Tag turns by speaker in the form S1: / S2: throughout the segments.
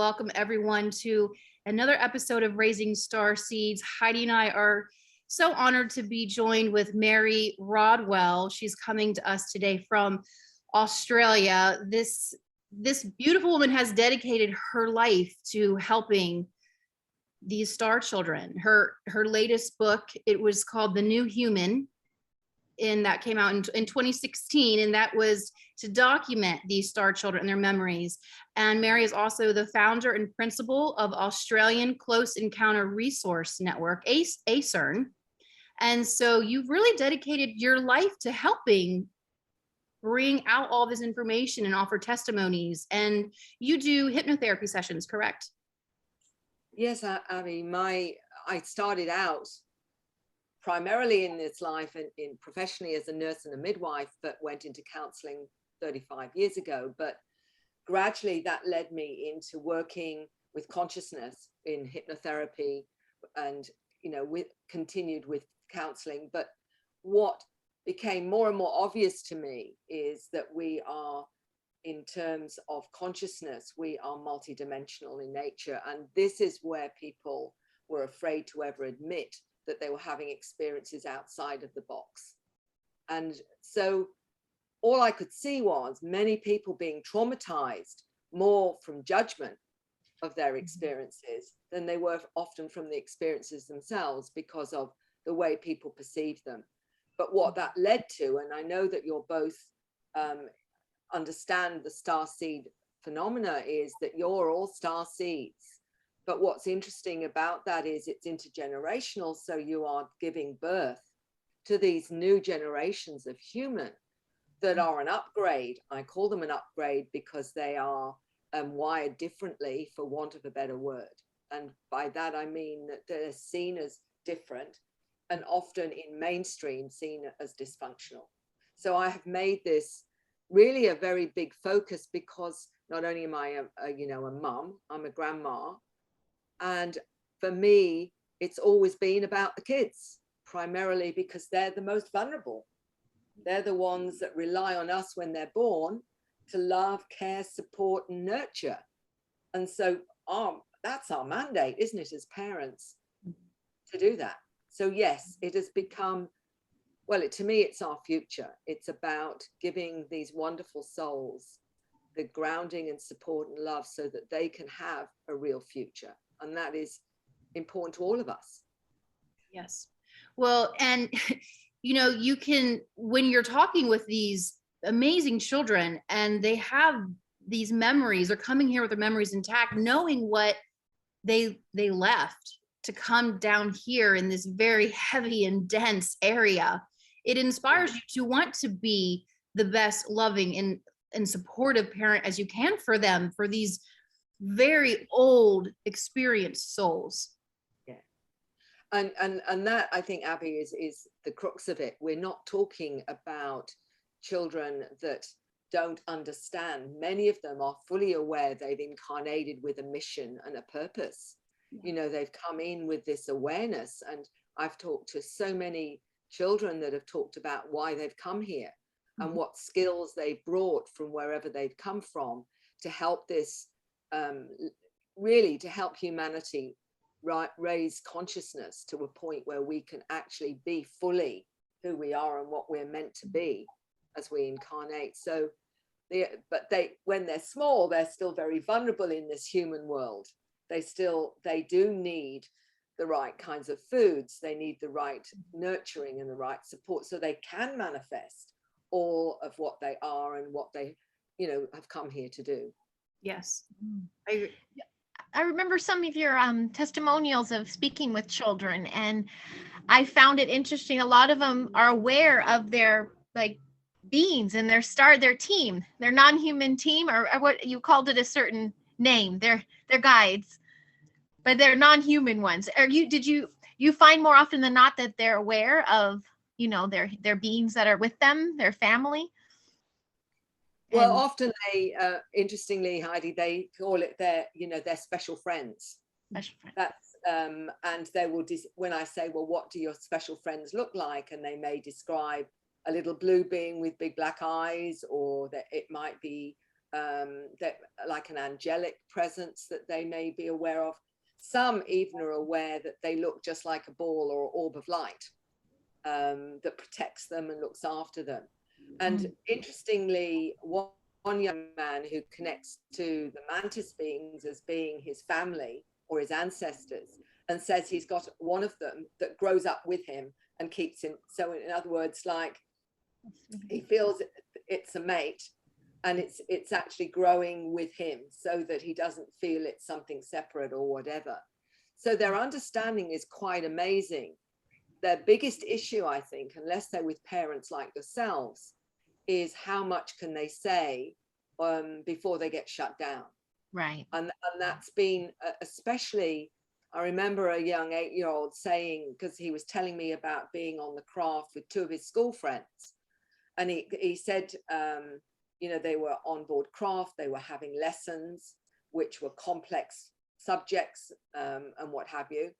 S1: welcome everyone to another episode of Raising Starseeds. Heidi and I are so honored to be joined with Mary Rodwell. She's coming to us today from Australia. This beautiful woman has dedicated her life to helping these star children. Her latest book, it was called The New Human, and that came out in 2016, and that was to document these star children and their memories. And Mary is also the founder and principal of Australian Close Encounter Resource Network, ACERN. And so you've really dedicated your life to helping bring out all this information and offer testimonies. And you do hypnotherapy sessions, correct?
S2: Yes, Abby, I started out primarily in this life and in professionally as a nurse and a midwife, but went into counseling 35 years ago. But gradually that led me into working with consciousness in hypnotherapy and, continued with counseling. But what became more and more obvious to me is that we are, in terms of consciousness, we are multidimensional in nature. And this is where people were afraid to ever admit that they were having experiences outside of the box. And so all I could see was many people being traumatized more from judgment of their experiences than they were often from the experiences themselves because of the way people perceive them. But what that led to, and I know that you're both understand the starseed phenomena, is that you're all star seeds. But what's interesting about that is it's intergenerational. So you are giving birth to these new generations of human that are an upgrade. I call them an upgrade because they are wired differently, for want of a better word. And by that, I mean that they're seen as different and often in mainstream seen as dysfunctional. So I have made this really a very big focus because not only am I a mum, I'm a grandma. And for me, it's always been about the kids, primarily because they're the most vulnerable. They're the ones that rely on us when they're born to love, care, support, and nurture. And so that's our mandate, isn't it, as parents, to do that. So yes, it has become, to me, it's our future. It's about giving these wonderful souls the grounding and support and love so that they can have a real future. And that is important to all of us.
S1: Yes. Well, and you can, when you're talking with these amazing children and they have these memories, they're coming here with their memories intact, knowing what they left to come down here in this very heavy and dense area, it inspires you to want to be the best loving and supportive parent as you can for them, for these very old experienced souls.
S2: Yeah. And that, I think, Abby, is the crux of it. We're not talking about children that don't understand. Many of them are fully aware they've incarnated with a mission and a purpose. They've come in with this awareness. And I've talked to so many children that have talked about why they've come here and what skills they brought from wherever they've come from to help this, really to help humanity raise consciousness to a point where we can actually be fully who we are and what we're meant to be as we incarnate. So when they're small, they're still very vulnerable in this human world. They do need the right kinds of foods. They need the right nurturing and the right support so they can manifest all of what they are and what they, have come here to do.
S1: Yes.
S3: I remember some of your testimonials of speaking with children, and I found it interesting. A lot of them are aware of their beings and their team, their non-human team, or what you called it, a certain name, their guides, but they're non-human ones. Did you find more often than not that they're aware of their beings that are with them, their family?
S2: Well, often they, interestingly, Heidi, they call it their special friends.
S3: Special friends.
S2: That's and they will. When I say, well, what do your special friends look like, and they may describe a little blue being with big black eyes, or that it might be that like an angelic presence that they may be aware of. Some even are aware that they look just like a ball or orb of light that protects them and looks after them. And interestingly, one young man who connects to the mantis beings as being his family or his ancestors, and says he's got one of them that grows up with him and keeps him. So in other words, like he feels it's a mate, and it's actually growing with him so that he doesn't feel it's something separate or whatever. So their understanding is quite amazing. Their biggest issue, I think, unless they're with parents like yourselves, is how much can they say before they get shut down.
S3: Right.
S2: And that's been especially, I remember a young 8-year-old saying, because he was telling me about being on the craft with 2 of his school friends, and he said, they were on board craft, they were having lessons which were complex subjects and what have you.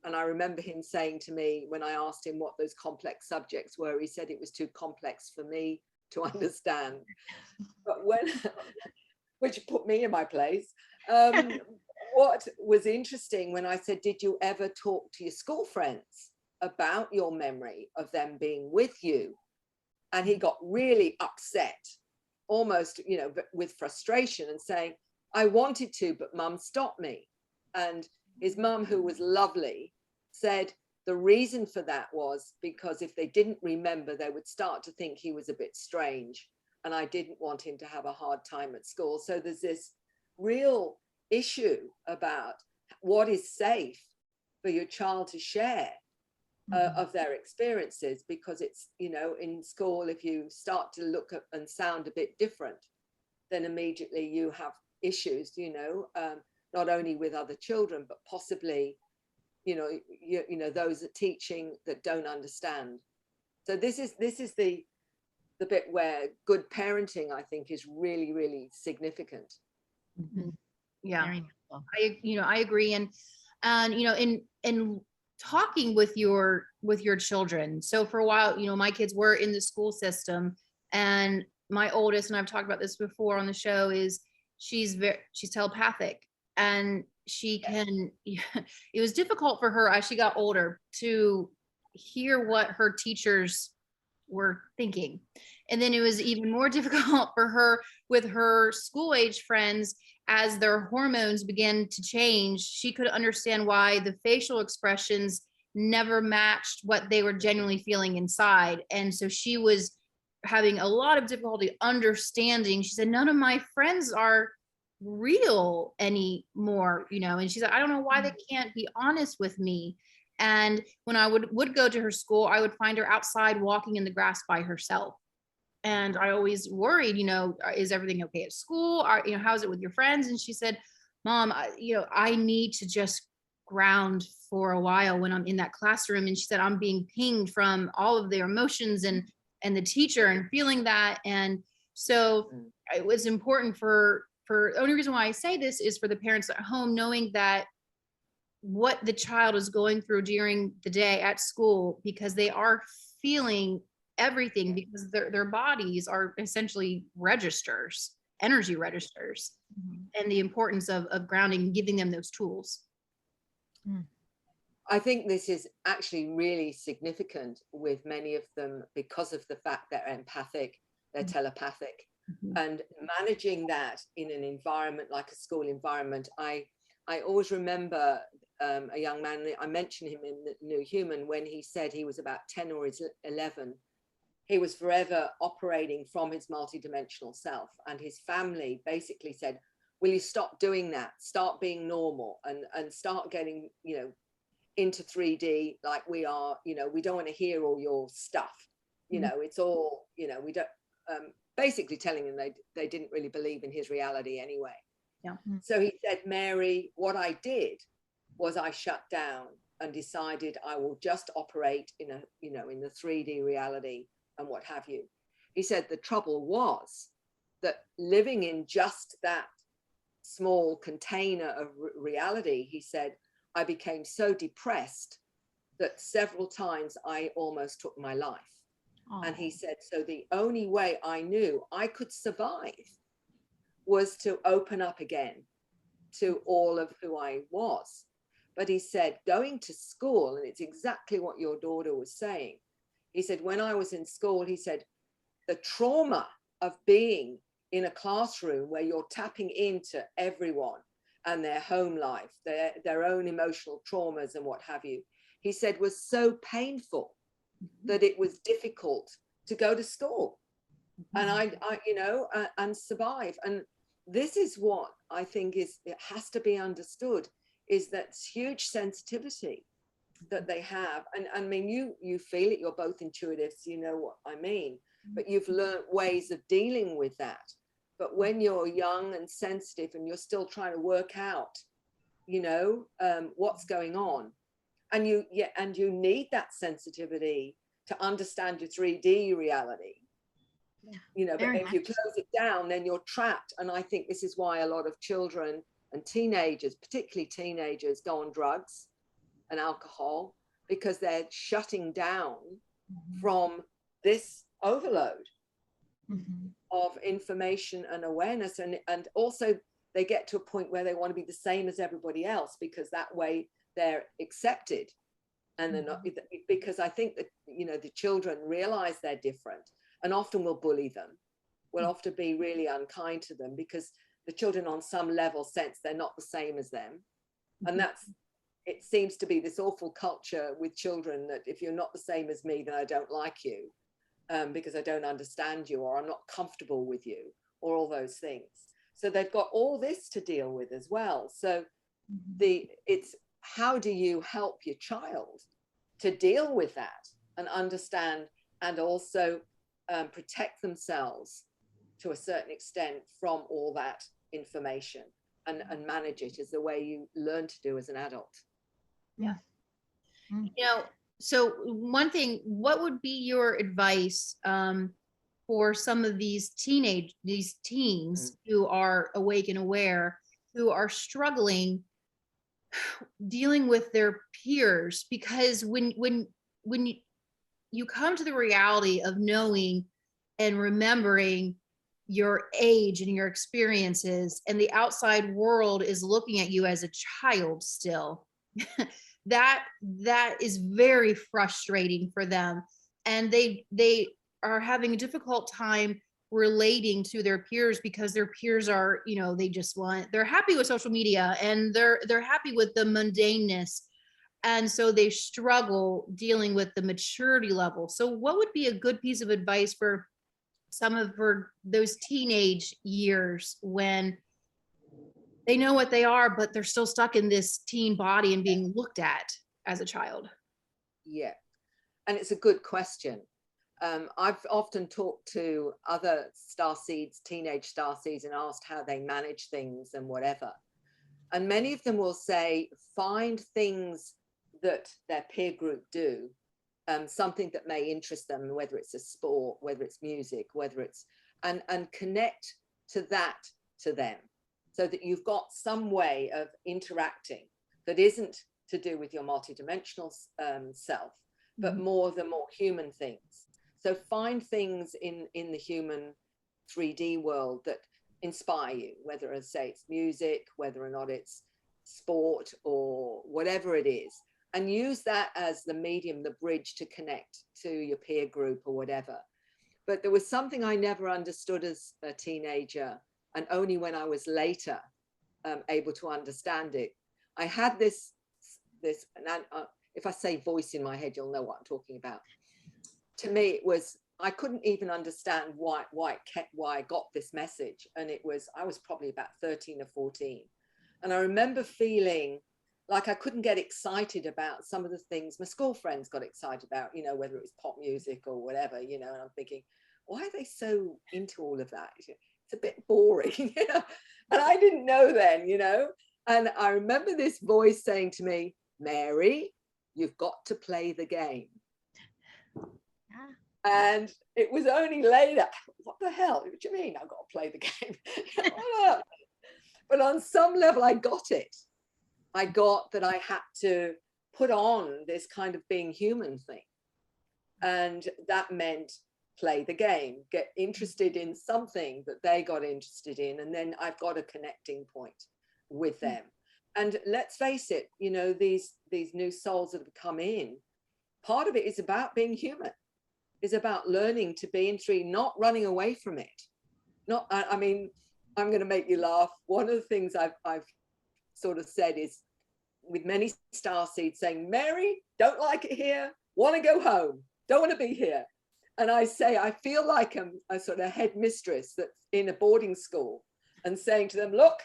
S2: And I remember him saying to me, when I asked him what those complex subjects were, he said it was too complex for me to understand. But which put me in my place. What was interesting when I said, did you ever talk to your school friends about your memory of them being with you? And he got really upset, almost, with frustration, and saying, I wanted to, but mum stopped me. And his mum, who was lovely, said the reason for that was because if they didn't remember, they would start to think he was a bit strange. And I didn't want him to have a hard time at school. So there's this real issue about what is safe for your child to share of their experiences, because it's, in school, if you start to look at and sound a bit different, then immediately you have issues, not only with other children, but possibly, those that teaching that don't understand. So this is the bit where good parenting, I think, is really, really significant.
S1: Yeah,
S3: Very cool.
S1: I agree. And in talking with your children. So for a while, my kids were in the school system, and my oldest, and I've talked about this before on the show, is she's telepathic, and she can, it was difficult for her as she got older to hear what her teachers were thinking. And then it was even more difficult for her with her school age friends as their hormones began to change. She could understand why the facial expressions never matched what they were genuinely feeling inside. And so she was having a lot of difficulty understanding. She said, none of my friends are real anymore, and she said, I don't know why they can't be honest with me. And when I would go to her school, I would find her outside walking in the grass by herself. And I always worried, is everything okay at school? How's it with your friends? And she said, Mom, I need to just ground for a while when I'm in that classroom. And she said, I'm being pinged from all of their emotions and the teacher, and feeling that. And so it was important for the only reason why I say this is for the parents at home, knowing that what the child is going through during the day at school, because they are feeling everything, because their bodies are essentially registers, energy registers, and the importance of grounding and giving them those tools.
S2: I think this is actually really significant with many of them because of the fact they're empathic, they're telepathic, and managing that in an environment like a school environment. I always remember a young man, I mentioned him in the New Human, when he said he was about 10 or 11. He was forever operating from his multidimensional self, and his family basically said, will you stop doing that? Start being normal and start getting, into 3D like we are. We don't want to hear all your stuff. It's all, we don't, basically telling him they didn't really believe in his reality anyway.
S1: Yeah.
S2: So he said, Mary, what I did was I shut down and decided I will just operate in the 3D reality and what have you. He said the trouble was that living in just that small container of reality, he said, I became so depressed that several times I almost took my life. And he said, so the only way I knew I could survive was to open up again to all of who I was. But he said, going to school, and it's exactly what your daughter was saying. He said, when I was in school, he said, the trauma of being in a classroom where you're tapping into everyone and their home life, their own emotional traumas and what have you, he said was so painful that it was difficult to go to school. And I you know, and survive. And this is what I think it has to be understood, is that huge sensitivity that they have. And I mean, you feel it, you're both intuitives, you know what I mean, but you've learned ways of dealing with that. But when you're young and sensitive and you're still trying to work out, you know, what's going on, and you need that sensitivity to understand your 3D reality. You know, but if you close it down, then you're trapped. And I think this is why a lot of children and teenagers, particularly teenagers, go on drugs and alcohol, because they're shutting down from this overload of information and awareness. And also they get to a point where they want to be the same as everybody else, because that way they're accepted. And they're not, because I think that, you know, the children realize they're different, and often will bully them, will often be really unkind to them, because the children on some level sense they're not the same as them. And it seems to be this awful culture with children that if you're not the same as me, then I don't like you, because I don't understand you, or I'm not comfortable with you, or all those things. So they've got all this to deal with as well. So it's how do you help your child to deal with that and understand, and also protect themselves to a certain extent from all that information, and manage it as the way you learn to do as an adult.
S1: Yeah. You know, so one thing, what would be your advice for some of these teens who are awake and aware, who are struggling dealing with their peers? Because when you come to the reality of knowing and remembering your age and your experiences, and the outside world is looking at you as a child still, that is very frustrating for them. And they are having a difficult time relating to their peers, because their peers are, you know, they're happy with social media, and they're happy with the mundaneness. And so they struggle dealing with the maturity level. So what would be a good piece of advice for those teenage years, when they know what they are, but they're still stuck in this teen body and being looked at as a child?
S2: Yeah. And it's a good question. I've often talked to other starseeds, teenage starseeds, and asked how they manage things and whatever. And many of them will say, find things that their peer group do, something that may interest them, whether it's a sport, whether it's music, whether it's, and connect to that to them, so that you've got some way of interacting that isn't to do with your multidimensional self, but more human things. So find things in the human 3D world that inspire you, whether I say it's music, whether or not it's sport, or whatever it is, and use that as the medium, the bridge to connect to your peer group or whatever. But there was something I never understood as a teenager, and only when I was later able to understand it. I had this, and if I say voice in my head, you'll know what I'm talking about. To me, it was, I couldn't even understand why I got this message. And I was probably about 13 or 14. And I remember feeling like I couldn't get excited about some of the things my school friends got excited about, you know, whether it was pop music or whatever, you know, and I'm thinking, why are they so into all of that? It's a bit boring, you know? And I didn't know then, you know? And I remember this voice saying to me, Mary, you've got to play the game. And it was only later, what the hell? What do you mean I've got to play the game? But on some level, I got it. I got that I had to put on this kind of being human thing. And that meant play the game, get interested in something that they got interested in, and then I've got a connecting point with them. And let's face it, you know, these new souls that have come in, part of it is about being human, is about learning to be in three, not running away from it. Not, I mean, I'm going to make you laugh. One of the things I've sort of said is, with many starseeds saying, Mary, don't like it here, want to go home, don't want to be here. And I say, I feel like I'm a sort of headmistress that's in a boarding school and saying to them, look,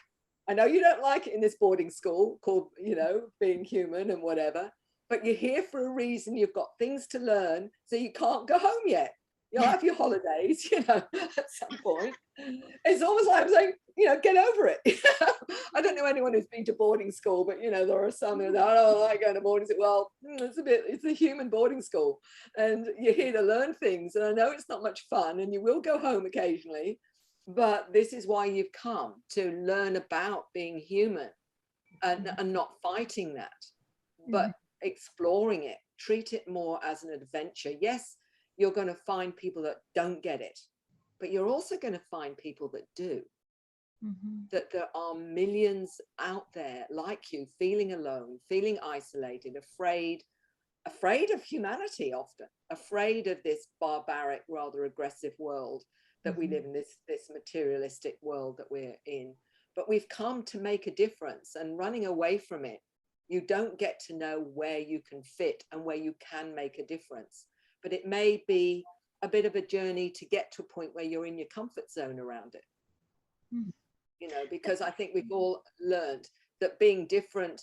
S2: I know you don't like it in this boarding school called, you know, being human and whatever, but you're here for a reason. You've got things to learn, so you can't go home yet. You'll have your holidays, you know, at some point. It's almost like I'm saying, you know, get over it. I don't know anyone who's been to boarding school, but, you know, there are some who I don't like going to boarding school. Well, it's a human boarding school, and you're here to learn things. And I know it's not much fun, and you will go home occasionally, but this is why you've come, to learn about being human and not fighting that, but exploring it, treat it more as an adventure. Yes, you're going to find people that don't get it, but you're also going to find people that do. That there are millions out there like you, feeling alone, feeling isolated, afraid of humanity, often afraid of this barbaric, rather aggressive world that we live in, this materialistic world that we're in. But we've come to make a difference, and running away from it, you don't get to know where you can fit and where you can make a difference. But it may be a bit of a journey to get to a point where you're in your comfort zone around it. You know, because I think we've all learned that being different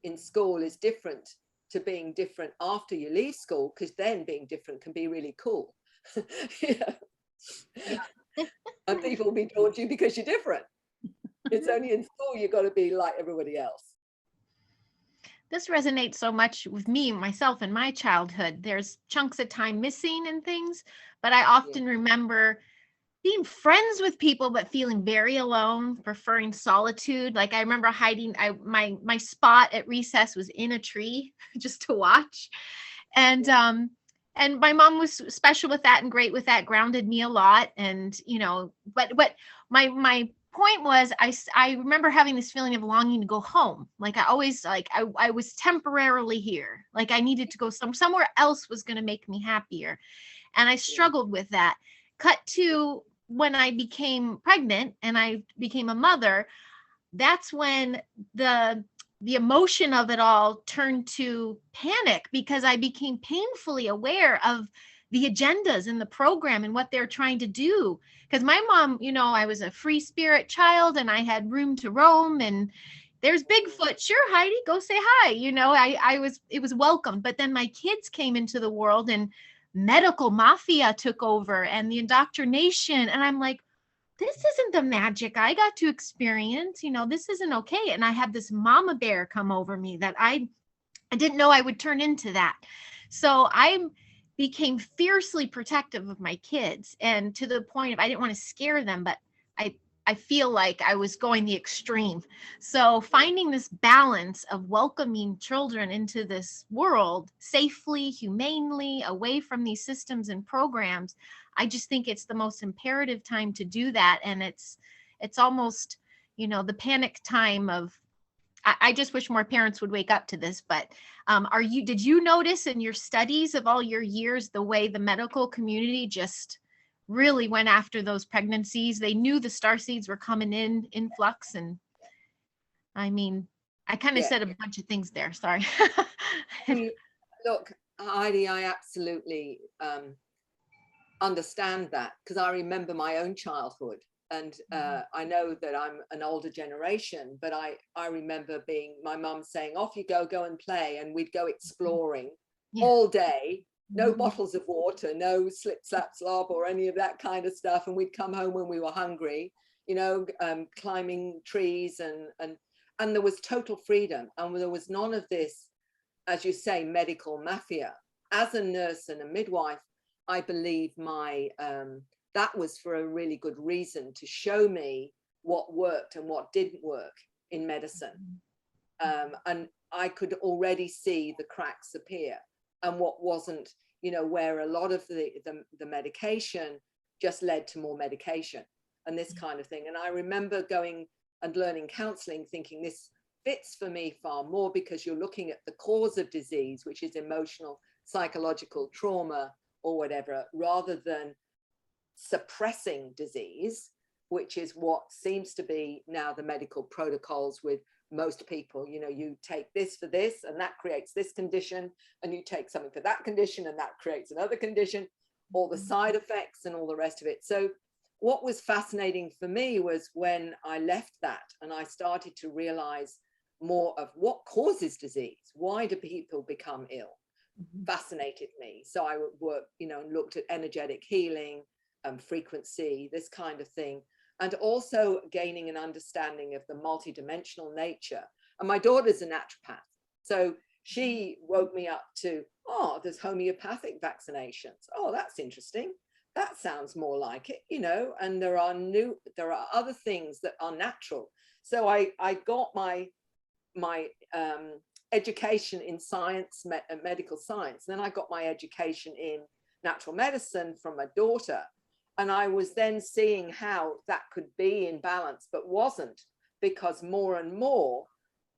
S2: in school is different to being different after you leave school, because then being different can be really cool. You know? And people will be drawn to you because you're different. It's only in school you've got to be like everybody else.
S3: This resonates so much with me, myself, in my childhood. There's chunks of time missing and things, but I often remember being friends with people, but feeling very alone, preferring solitude. Like I remember hiding, my spot at recess was in a tree just to watch. And my mom was special with that and great with that, grounded me a lot. And, you know, but what my point was, I remember having this feeling of longing to go home. Like I always, like I was temporarily here. Like I needed to go somewhere else was going to make me happier. And I struggled with that. Cut to when I became pregnant and I became a mother, that's when the emotion of it all turned to panic, because I became painfully aware of the agendas in the program and what they're trying to do. Because my mom, you know, I was a free spirit child and I had room to roam, and there's Bigfoot. Sure, Heidi, go say hi. You know, it was welcome. But then my kids came into the world and medical mafia took over and the indoctrination. And I'm like, this isn't the magic I got to experience. You know, this isn't okay. And I had this mama bear come over me that I didn't know I would turn into that. So I became fiercely protective of my kids, and to the point of I didn't want to scare them, but I feel like I was going the extreme. So finding this balance of welcoming children into this world safely, humanely, away from these systems and programs, I just think it's the most imperative time to do that. And it's almost, you know, the panic time of, I just wish more parents would wake up to this, but did you notice in your studies of all your years, the way the medical community just really went after those pregnancies? They knew the starseeds were coming in flux. And I mean, I kind of said a bunch of things there. Sorry.
S2: Look, Heidi, I absolutely understand that, because I remember my own childhood. And I know that I'm an older generation, but I remember my mum saying, off you go and play. And we'd go exploring all day. No bottles of water, no slip, slap, slop, or any of that kind of stuff. And we'd come home when we were hungry, you know, climbing trees, and there was total freedom. And there was none of this, as you say, medical mafia. As a nurse and a midwife, I believe that was for a really good reason, to show me what worked and what didn't work in medicine. And I could already see the cracks appear and what wasn't you know, where a lot of the medication just led to more medication and this kind of thing. And I remember going and learning counseling, thinking this fits for me far more, because you're looking at the cause of disease, which is emotional, psychological trauma or whatever, rather than suppressing disease, which is what seems to be now the medical protocols with most people. You know, you take this for this and that creates this condition, and you take something for that condition and that creates another condition, all the side effects and all the rest of it. So what was fascinating for me was when I left that and I started to realize more of what causes disease. Why do people become ill? Fascinated me. So I worked, you know, and looked at energetic healing, frequency, this kind of thing, and also gaining an understanding of the multidimensional nature. And my daughter's a naturopath, so she woke me up to, oh, there's homeopathic vaccinations. Oh, that's interesting. That sounds more like it, you know. And there are other things that are natural. So I got my education in science, medical science. And then I got my education in natural medicine from my daughter. And I was then seeing how that could be in balance, but wasn't, because more and more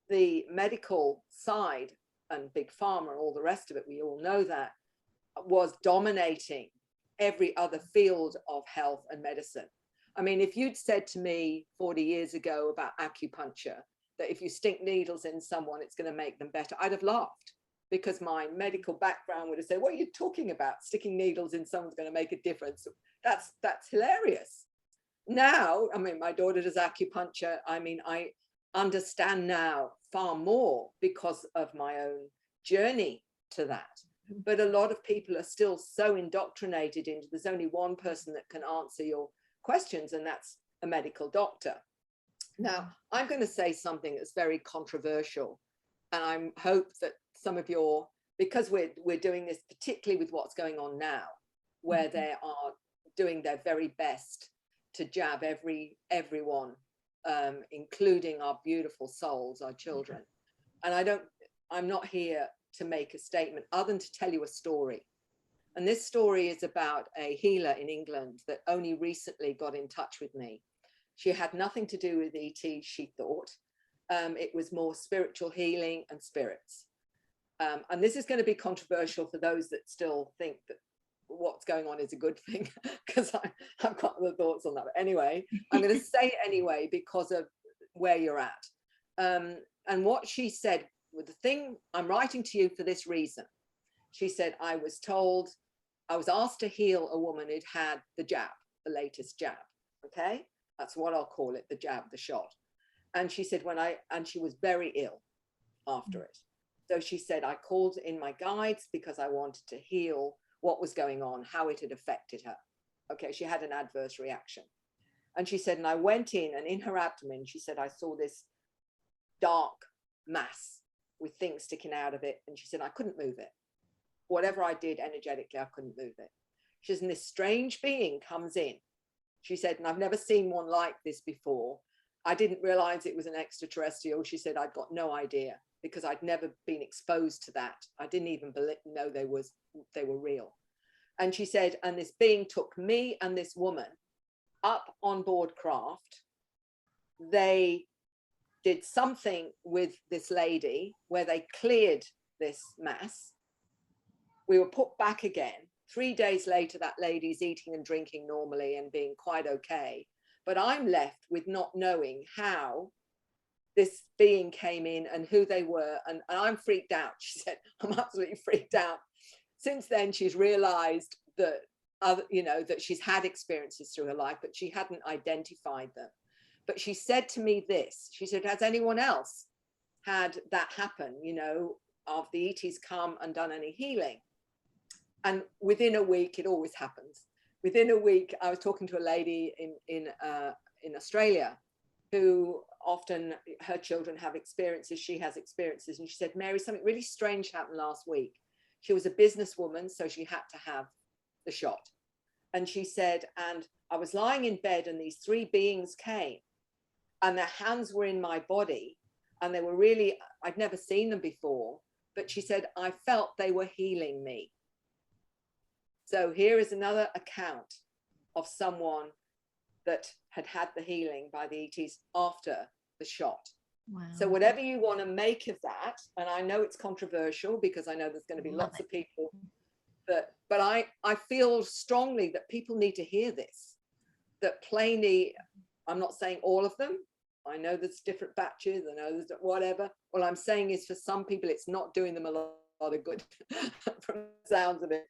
S2: the medical side and big pharma and all the rest of it, we all know that, was dominating every other field of health and medicine. I mean, if you'd said to me 40 years ago about acupuncture, that if you stick needles in someone, it's going to make them better, I'd have laughed, because my medical background would have said, what are you talking about? Sticking needles in someone's going to make a difference. That's hilarious. Now, I mean, my daughter does acupuncture. I mean, I understand now far more because of my own journey to that. But a lot of people are still so indoctrinated into, there's only one person that can answer your questions, and that's a medical doctor. Now, I'm going to say something that's very controversial, and I hope that some of your, because we're doing this particularly with what's going on now, where they are doing their very best to jab everyone, including our beautiful souls, our children. And I'm not here to make a statement other than to tell you a story. And this story is about a healer in England that only recently got in touch with me. She had nothing to do with ET, she thought. It was more spiritual healing and spirits. And this is going to be controversial for those that still think that what's going on is a good thing, because I've got other thoughts on that. But anyway, I'm going to say it anyway because of where you're at. And what she said, with the thing, I'm writing to you for this reason. She said, I was asked to heal a woman who'd had the jab, the latest jab. Okay, that's what I'll call it, the jab, the shot. And she said, and she was very ill after it. So she said, I called in my guides because I wanted to heal what was going on, how it had affected her. Okay, she had an adverse reaction. And she said, and I went in, and in her abdomen, she said, I saw this dark mass with things sticking out of it. And she said, I couldn't move it. Whatever I did energetically, I couldn't move it. She said, and this strange being comes in. She said, and I've never seen one like this before. I didn't realize it was an extraterrestrial. She said, I'd got no idea, because I'd never been exposed to that. I didn't even know they were real. And she said, and this being took me and this woman up on board craft. They did something with this lady where they cleared this mass. We were put back again. 3 days later, that lady's eating and drinking normally and being quite okay. But I'm left with not knowing how this being came in and who they were. And I'm freaked out. She said, I'm absolutely freaked out. Since then, she's realized that, that she's had experiences through her life, but she hadn't identified them. But she said to me this, she said, has anyone else had that happen, of the ETs come and done any healing? And within a week, it always happens. Within a week, I was talking to a lady in Australia who often her children have experiences, she has experiences. And she said, Mary, something really strange happened last week. She was a businesswoman, so she had to have the shot. And she said, and I was lying in bed and these three beings came and their hands were in my body and they were really, I'd never seen them before, but she said, I felt they were healing me. So here is another account of someone that had had the healing by the ETs after the shot.
S3: Wow.
S2: So whatever you want to make of that, and I know it's controversial because I know there's going to be lots of people, but I feel strongly that people need to hear this, that plainly, I'm not saying all of them. I know there's different batches, I know there's whatever. What I'm saying is for some people, it's not doing them a lot of good from the sounds of it.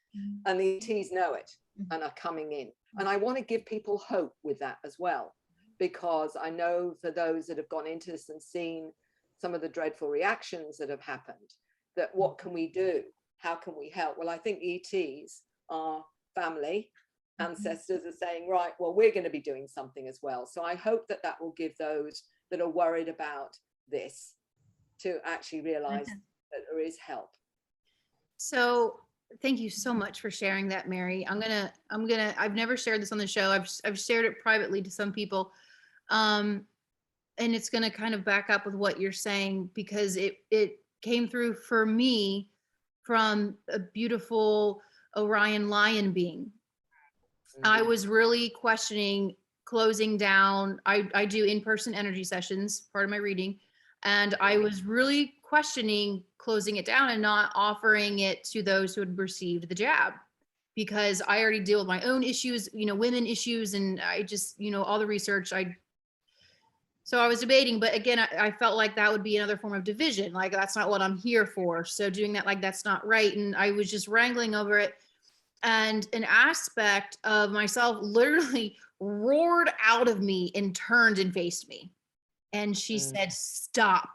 S2: And the ETs know it and are coming in. And I want to give people hope with that as well, because I know for those that have gone into this and seen some of the dreadful reactions that have happened, that what can we do? How can we help? Well, I think ETs are family. Ancestors are saying, right, well, we're going to be doing something as well. So I hope that that will give those that are worried about this to actually realize that there is help.
S1: So thank you so much for sharing that, Mary. I've never shared this on the show. I've shared it privately to some people. And it's going to kind of back up with what you're saying, because it came through for me from a beautiful Orion lion being. I was really questioning closing down. I do in-person energy sessions, part of my reading. And I was really questioning closing it down and not offering it to those who had received the jab, because I already deal with my own issues, women issues. And I just, all the research so I was debating, but again, I felt like that would be another form of division. Like, that's not what I'm here for. So doing that, like, that's not right. And I was just wrangling over it. And an aspect of myself literally roared out of me and turned and faced me. And she said, stop.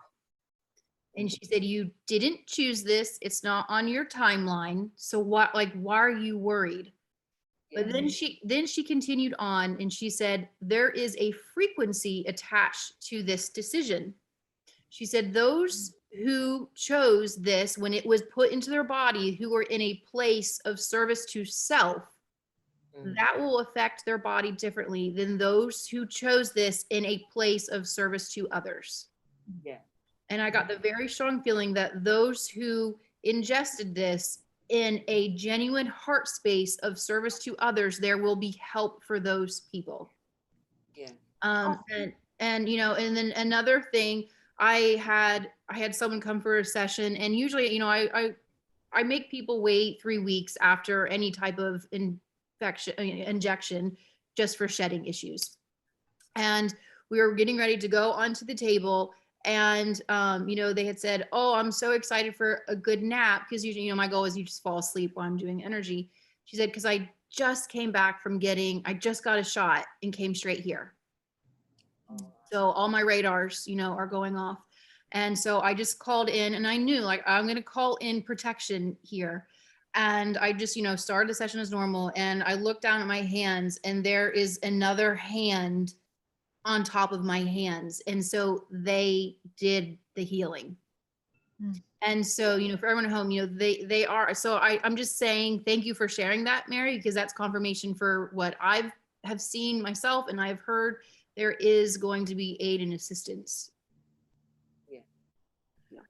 S1: And she said, you didn't choose this. It's not on your timeline. So why are you worried? But then she continued on and she said, there is a frequency attached to this decision. She said, those who chose this when it was put into their body, who were in a place of service to self, that will affect their body differently than those who chose this in a place of service to others.
S2: Yeah.
S1: And I got the very strong feeling that those who ingested this in a genuine heart space of service to others, there will be help for those people.
S2: Yeah.
S1: And then another thing, I had someone come for a session, and usually, I make people wait 3 weeks after any type of injection, just for shedding issues. And we were getting ready to go onto the table, and they had said, oh, I'm so excited for a good nap, because usually, my goal is you just fall asleep while I'm doing energy. She said, because I just came back from I just got a shot and came straight here. So all my radars, are going off. And so I just called in, and I knew, like, I'm going to call in protection here. And I just, started the session as normal. And I looked down at my hands, and there is another hand on top of my hands. And so they did the healing. And so, for everyone at home, they are. So I'm just saying, thank you for sharing that, Mary, because that's confirmation for what I have seen myself, and I've heard there is going to be aid and assistance.
S2: Yeah.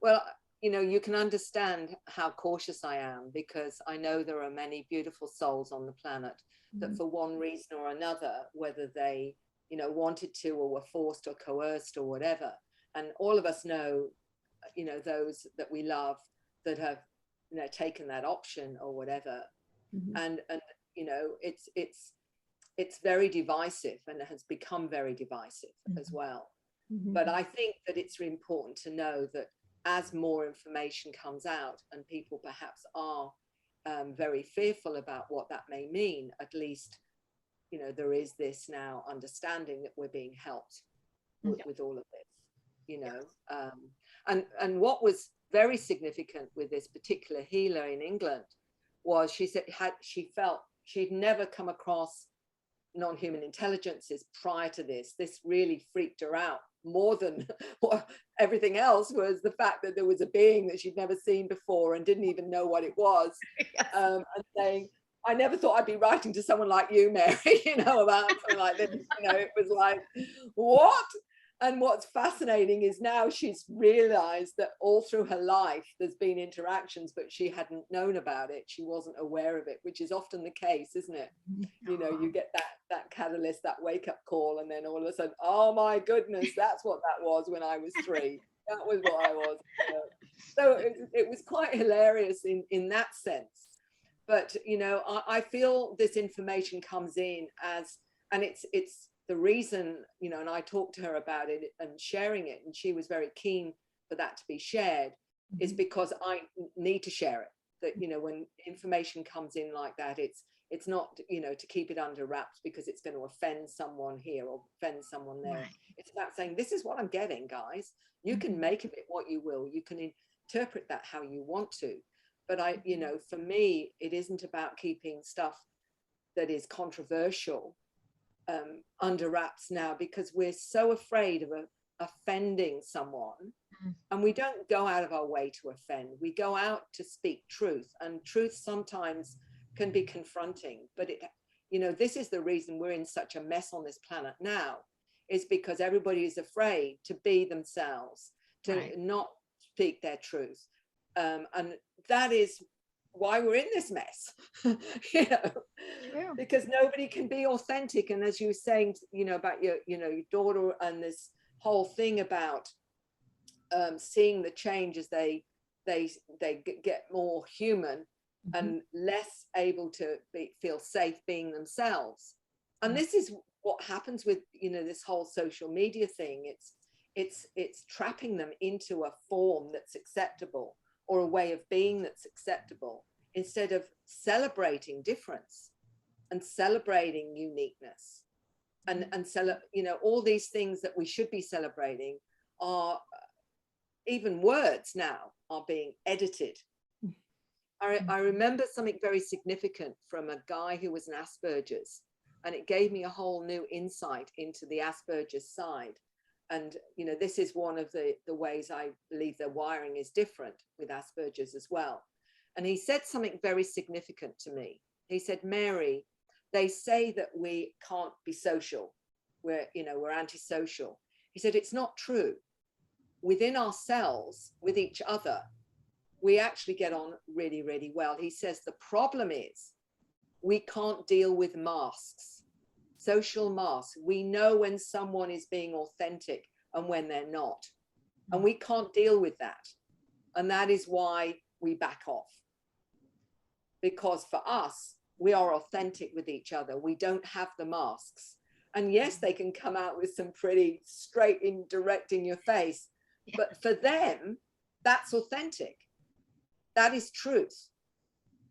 S2: Well, you can understand how cautious I am, because I know there are many beautiful souls on the planet that for one reason or another, whether they, wanted to or were forced or coerced or whatever. And all of us know, those that we love that have, taken that option or whatever. And it's very divisive, and it has become very divisive as well. But I think that it's important to know that as more information comes out and people perhaps are very fearful about what that may mean, at least, there is this now understanding that we're being helped with all of this, and what was very significant with this particular healer in England was she said she felt she'd never come across non-human intelligences prior to this. This really freaked her out more than everything else, was the fact that there was a being that she'd never seen before and didn't even know what it was. And saying, I never thought I'd be writing to someone like you, Mary, about something like this. It was like, what? And what's fascinating is now she's realized that all through her life there's been interactions, but she hadn't known about it. She wasn't aware of it, which is often the case, isn't it? You know, you get that catalyst, that wake up call, and then all of a sudden, oh my goodness, that's what that was when I was 3. That was what I was. So it was quite hilarious in that sense. But, you know, I feel this information comes in as, and it's the reason, you know, and I talked to her about it and sharing it, and she was very keen for that to be shared, is because I need to share it. That, you know, when information comes in like that, it's not, you know, to keep it under wraps because it's going to offend someone here or offend someone there. Right. It's about saying, this is what I'm getting, guys. You can make of it what you will. You can interpret that how you want to. But I, you know, for me, it isn't about keeping stuff that is controversial under wraps now, because we're so afraid of offending someone, and we don't go out of our way to offend. We go out to speak truth, and truth sometimes can be confronting. But it, you know, this is the reason we're in such a mess on this planet now, is because everybody is afraid to be themselves, to not speak their truth, and that is why we're in this mess. You know, because nobody can be authentic. And as you were saying, you know, about your, you know, your daughter, and this whole thing about seeing the change as they get more human and less able to feel safe being themselves. And this is what happens with, you know, this whole social media thing. It's trapping them into a form that's acceptable, or a way of being that's acceptable, instead of celebrating difference and celebrating uniqueness, and you know, all these things that we should be celebrating are, even words now are being edited. I remember something very significant from a guy who was an Asperger's, and it gave me a whole new insight into the Asperger's side. And, you know, this is one of the ways I believe their wiring is different with Asperger's as well. And he said something very significant to me. He said, Mary, they say that we can't be social. We're antisocial. He said, it's not true. Within ourselves, with each other, we actually get on really, really well. He says the problem is we can't deal with masks. Social masks. We know when someone is being authentic and when they're not. And we can't deal with that. And that is why we back off. Because for us, we are authentic with each other. We don't have the masks. And yes, they can come out with some pretty straight in, direct in your face. But for them, that's authentic. That is truth.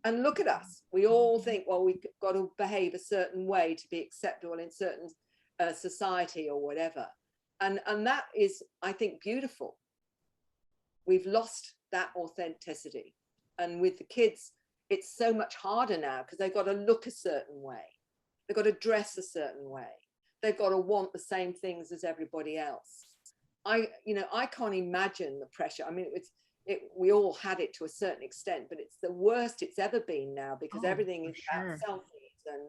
S2: And look at us. We all think, well, we've got to behave a certain way to be acceptable in certain society or whatever. And that is, I think, beautiful. We've lost that authenticity. And with the kids, it's so much harder now, because they've got to look a certain way. They've got to dress a certain way. They've got to want the same things as everybody else. I can't imagine the pressure. I mean, we all had it to a certain extent, but it's the worst it's ever been now, because everything is about selfies,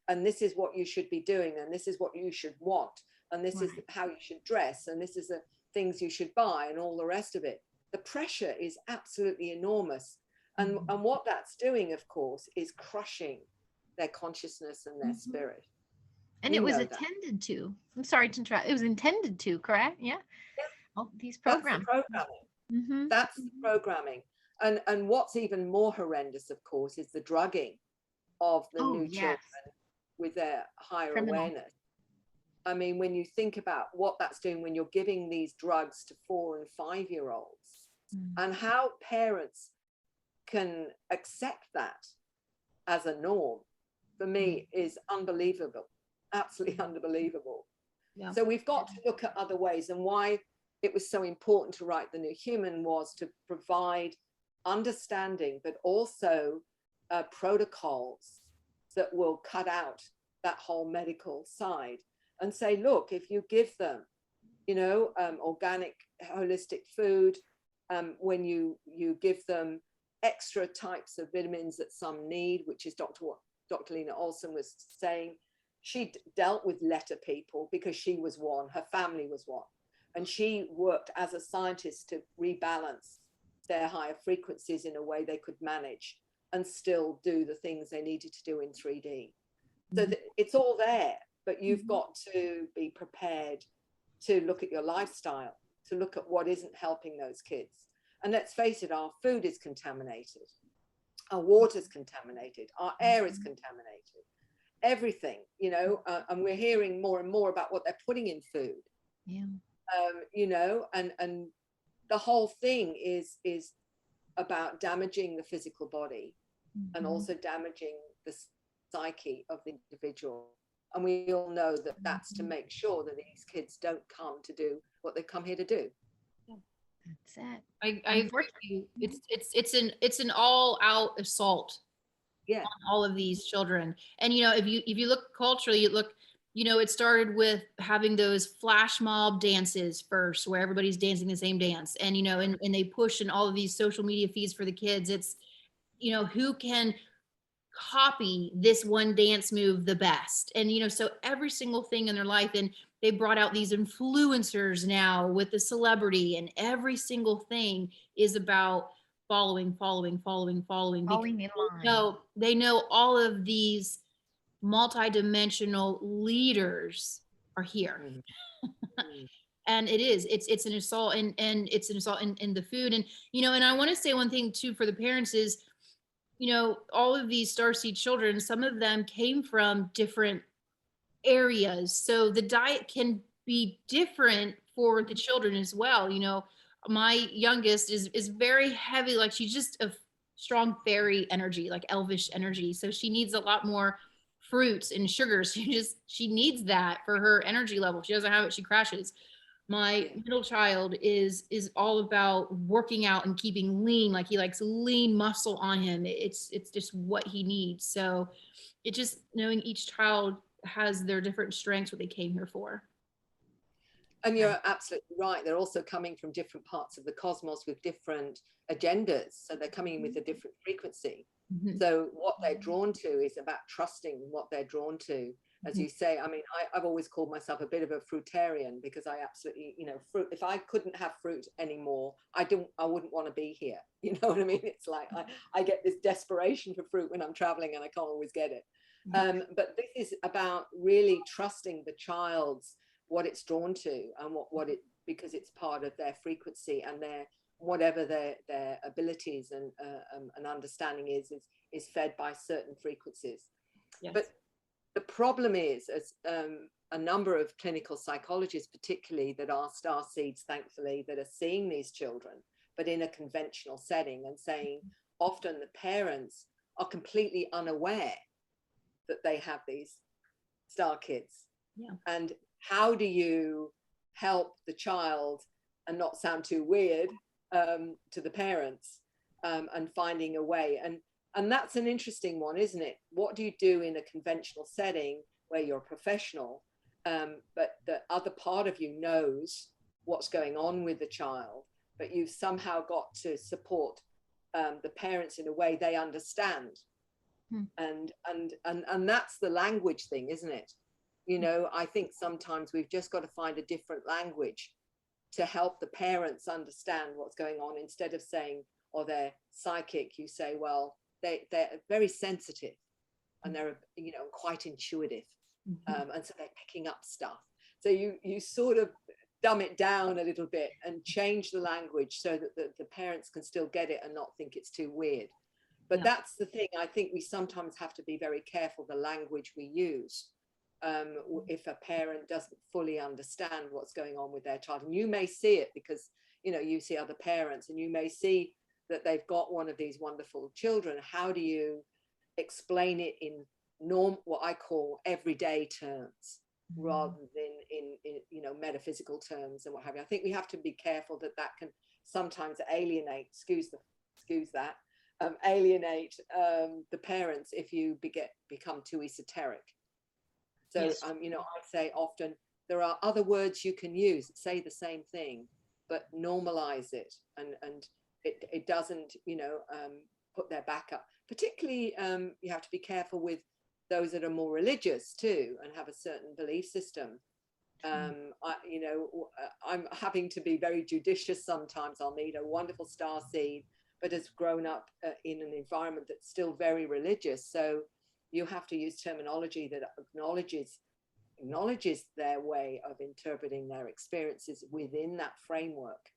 S2: and this is what you should be doing, and this is what you should want, and this is how you should dress, and this is the things you should buy, and all the rest of it. The pressure is absolutely enormous. And what that's doing, of course, is crushing their consciousness and their spirit.
S3: And it was intended to. I'm sorry to interrupt. It was intended to, correct? Yeah. All these programs.
S2: That's the programming. That's the programming. And what's even more horrendous, of course, is the drugging of the new children with their higher awareness. I mean, when you think about what that's doing, when you're giving these drugs to 4 and 5-year-olds, and how parents can accept that as a norm, for me, is unbelievable. Absolutely unbelievable. Yeah. So we've got to look at other ways, and why it was so important to write The New Human was to provide understanding, but also protocols that will cut out that whole medical side, and say, look, if you give them, organic, holistic food, when you give them extra types of vitamins that some need, which is Dr. Lena Olson was saying. She dealt with letter people because she was one, her family was one. And she worked as a scientist to rebalance their higher frequencies in a way they could manage and still do the things they needed to do in 3D. So it's all there, but you've got to be prepared to look at your lifestyle, to look at what isn't helping those kids. And let's face it, our food is contaminated, our water's contaminated, our air is contaminated, everything, you know, and we're hearing more and more about what they're putting in food. You know, and the whole thing is about damaging the physical body and also damaging the psyche of the individual. And we all know that that's to make sure that these kids don't come to do what they come here to do.
S3: That's it.
S1: I agree with you. It's an all out assault on all of these children. And you know, if you look culturally, you look, you know, it started with having those flash mob dances first, where everybody's dancing the same dance. And, you know, and they push in all of these social media feeds for the kids. It's, you know, who can copy this one dance move the best. And, you know, so every single thing in their life, and they brought out these influencers now with the celebrity, and every single thing is about following in line. So they know all of these multidimensional leaders are here. And it's an assault, and it's an assault in the food. And, you know, and I want to say one thing too for the parents is, you know, all of these starseed children, some of them came from different areas, so the diet can be different for the children as well. You know, my youngest is very heavy, like she's just a strong fairy energy, like elvish energy, so she needs a lot more fruits and sugars. She needs that for her energy level. If she doesn't have it, she crashes. My middle child is all about working out and keeping lean, like he likes lean muscle on him. It's just what he needs. So it just knowing each child has their different strengths, what they came here for.
S2: And you're absolutely right. They're also coming from different parts of the cosmos with different agendas. So they're coming in with a different frequency. So what they're drawn to is about trusting what they're drawn to. As you say, I mean, I've always called myself a bit of a fruitarian, because I absolutely, you know, fruit, if I couldn't have fruit anymore, I wouldn't want to be here. You know what I mean? It's like, I get this desperation for fruit when I'm traveling and I can't always get it. But this is about really trusting the child's, what it's drawn to, and what it, because it's part of their frequency, and their, whatever their abilities and understanding is fed by certain frequencies. But the problem is, as a number of clinical psychologists, particularly that are starseeds, thankfully, that are seeing these children, but in a conventional setting, and saying often the parents are completely unaware that they have these star kids. And how do you help the child and not sound too weird to the parents, and finding a way? And that's an interesting one, isn't it? What do you do in a conventional setting where you're a professional, but the other part of you knows what's going on with the child, but you've somehow got to support the parents in a way they understand. And that's the language thing, isn't it? You know, I think sometimes we've just got to find a different language to help the parents understand what's going on. Instead of saying, oh, they're psychic, you say, well, they're very sensitive, and they're, you know, quite intuitive, and so they're picking up stuff. So you sort of dumb it down a little bit and change the language so that the parents can still get it and not think it's too weird. But that's the thing. I think we sometimes have to be very careful the language we use. If a parent doesn't fully understand what's going on with their child, and you may see it because, you know, you see other parents, and you may see that they've got one of these wonderful children. How do you explain it in what I call everyday terms, rather than in you know, metaphysical terms and what have you? I think we have to be careful that can sometimes alienate, alienate the parents if you become too esoteric. So you know, I say often there are other words you can use that say the same thing, but normalize it, and it doesn't, you know, put their back up. Particularly, you have to be careful with those that are more religious too, and have a certain belief system. I'm having to be very judicious sometimes. I'll meet a wonderful starseed, but has grown up in an environment that's still very religious. So you have to use terminology that acknowledges their way of interpreting their experiences within that framework.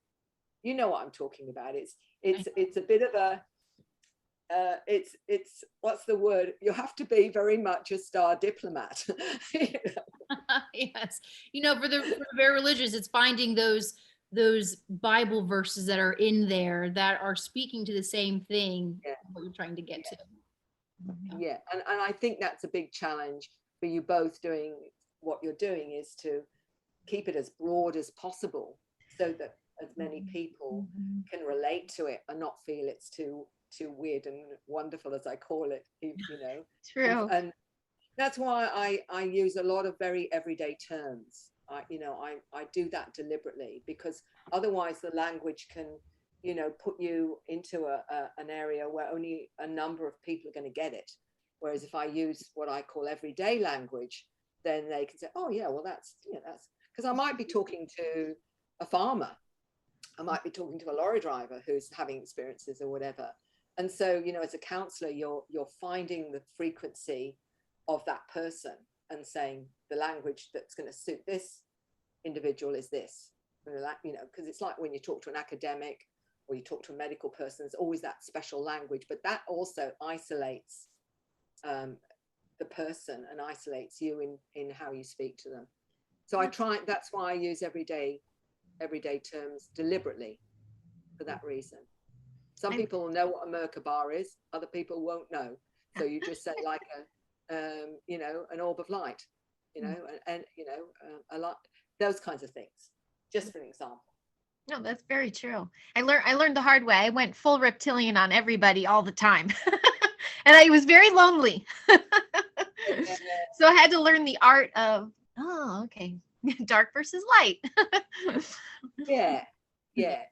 S2: You know what I'm talking about. It's a bit of a it's what's the word? You have to be very much a star diplomat.
S1: Yes, for the very religious, it's finding those Bible verses that are in there that are speaking to the same thing. Yeah. What you're trying to get to.
S2: Yeah, and I think that's a big challenge for you both doing what you're doing, is to keep it as broad as possible so that as many people can relate to it and not feel it's too weird and wonderful, as I call it,
S3: True.
S2: And that's why I use a lot of very everyday terms. I do that deliberately, because otherwise the language can put you into an area where only a number of people are going to get it. Whereas if I use what I call everyday language, then they can say, oh yeah, well that's because I might be talking to a farmer, I might be talking to a lorry driver who's having experiences or whatever. And so, as a counselor, you're finding the frequency of that person and saying the language that's going to suit this individual is this, because it's like when you talk to an academic or you talk to a medical person, there's always that special language, but that also isolates the person and isolates you in how you speak to them. So that's why I use everyday terms deliberately, for that reason. Some people know what a Merkaba is, other people won't know. So you just say like an orb of light, and a lot, those kinds of things, just for an example.
S3: No, that's very true. I learned the hard way. I went full reptilian on everybody all the time. And I was very lonely. So I had to learn the art of, okay, dark versus light.
S2: Yeah.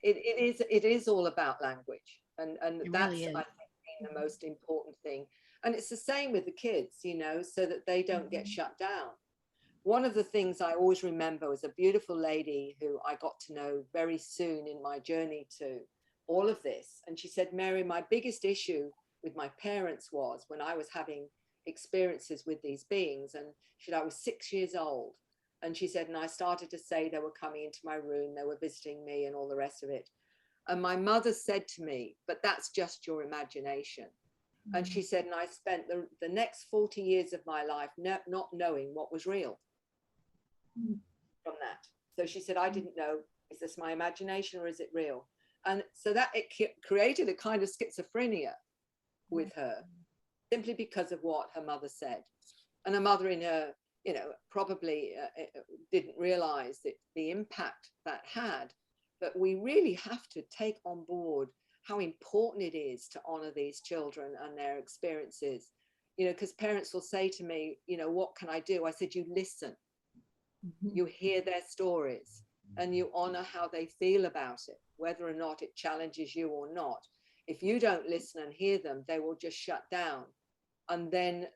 S2: It is all about language, and that's
S3: really,
S2: I think the most important thing. And it's the same with the kids, so that they don't get shut down. One of the things I always remember was a beautiful lady who I got to know very soon in my journey to all of this. And she said, Mary, my biggest issue with my parents was when I was having experiences with these beings. And she said, I was 6 years old. And she said, and I started to say they were coming into my room, they were visiting me and all the rest of it. And my mother said to me, but that's just your imagination. And she said, and I spent the next 40 years of my life not knowing what was real from that. So she said, I didn't know, is this my imagination or is it real? And so that it created a kind of schizophrenia with her, simply because of what her mother said. And her mother in her, probably didn't realize the impact that had. But we really have to take on board how important it is to honor these children and their experiences, because parents will say to me, what can I do? I said, you listen, you hear their stories, and you honor how they feel about it, whether or not it challenges you or not. If you don't listen and hear them, they will just shut down. And then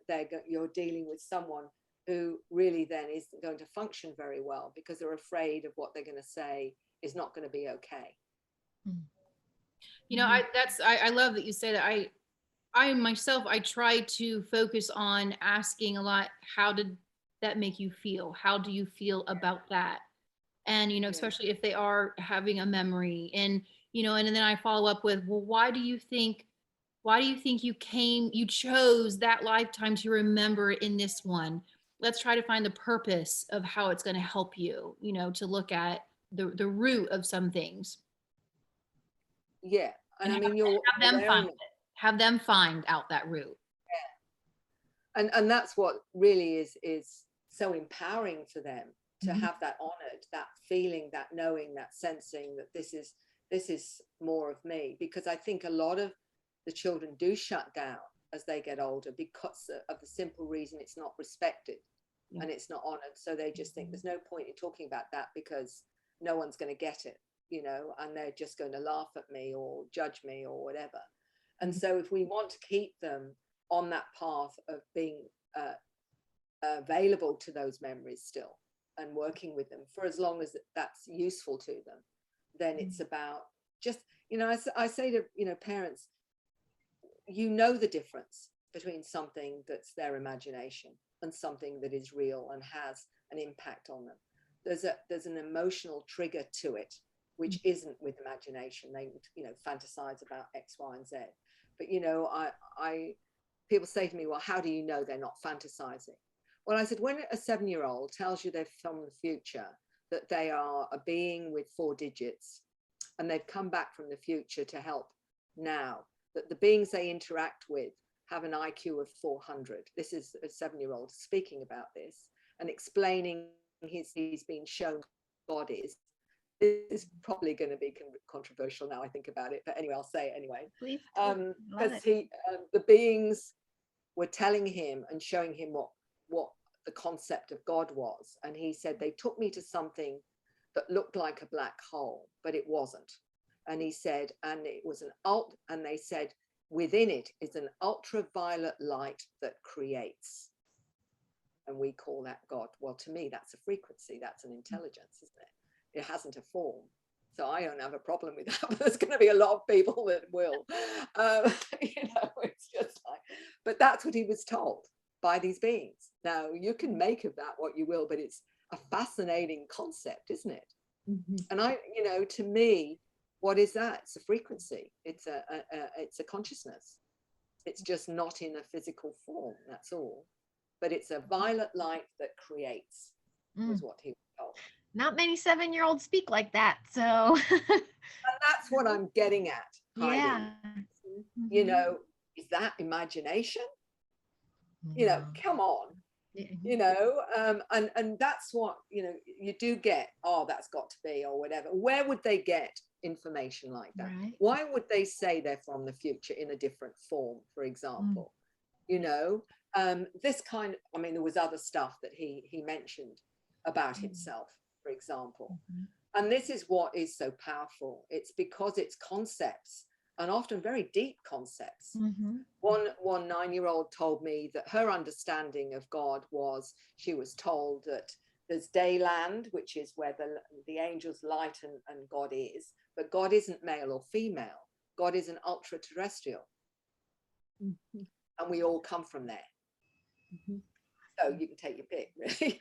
S2: you're dealing with someone who really then isn't going to function very well, because they're afraid of what they're going to say is not going to be okay.
S1: I love that you say that. I myself, I try to focus on asking a lot, how did that make you feel? How do you feel about that? And, especially if they are having a memory, and then I follow up with, well, why do you think you chose that lifetime to remember in this one? Let's try to find the purpose of how it's going to help you, to look at the root of some things.
S2: Yeah. And I mean,
S1: have them find out that root.
S2: Yeah. And that's what really is so empowering for them, to have that honored, that feeling, that knowing, that sensing that this is more of me. Because I think a lot of the children do shut down as they get older, because of the simple reason it's not respected and it's not honored. So they just think there's no point in talking about that, because no one's going to get it, and they're just going to laugh at me or judge me or whatever. And so if we want to keep them on that path of being available to those memories still, and working with them for as long as that's useful to them. Then it's about just, I say to, parents, the difference between something that's their imagination and something that is real and has an impact on them. There's an emotional trigger to it, which isn't with imagination. They fantasize about X, Y, and Z. But people say to me, well, how do you know they're not fantasizing? Well, I said, when a 7-year-old tells you they're from the future, that they are a being with 4 digits, and they've come back from the future to help now, that the beings they interact with have an IQ of 400. This is a 7-year-old speaking about this and explaining he's been shown God is. This is probably going to be controversial now I think about it, but anyway, I'll say it anyway.
S3: Please.
S2: Because the beings were telling him and showing him what the concept of God was, and he said they took me to something that looked like a black hole, but it wasn't. And he said, and it was and they said within it is an ultraviolet light that creates, and we call that God. Well, to me, that's a frequency, that's an intelligence, isn't it? It hasn't a form. So I don't have a problem with that, but there's going to be a lot of people that will. It's just like, but that's what he was told by these beings. Now, you can make of that what you will, but it's a fascinating concept, isn't it? And to me, what is that? It's a frequency. It's a consciousness. It's just not in a physical form, that's all. But it's a violet light that creates, was what he was told.
S3: Not many 7-year-olds speak like that, so.
S2: And that's what I'm getting at, Heidi.
S3: Yeah.
S2: Is that imagination? Come on. And that's what, you do get, that's got to be, or whatever. Where would they get information like that? Right. Why would they say they're from the future in a different form, for example? This kind of, there was other stuff that he mentioned about himself, for example. And this is what is so powerful. It's because it's concepts, and often very deep concepts. One 9-year-old told me that her understanding of God was, she was told that there's dayland, which is where the angels light and God is, but God isn't male or female. God is an ultra-terrestrial. And we all come from there. So you can take your pick, really.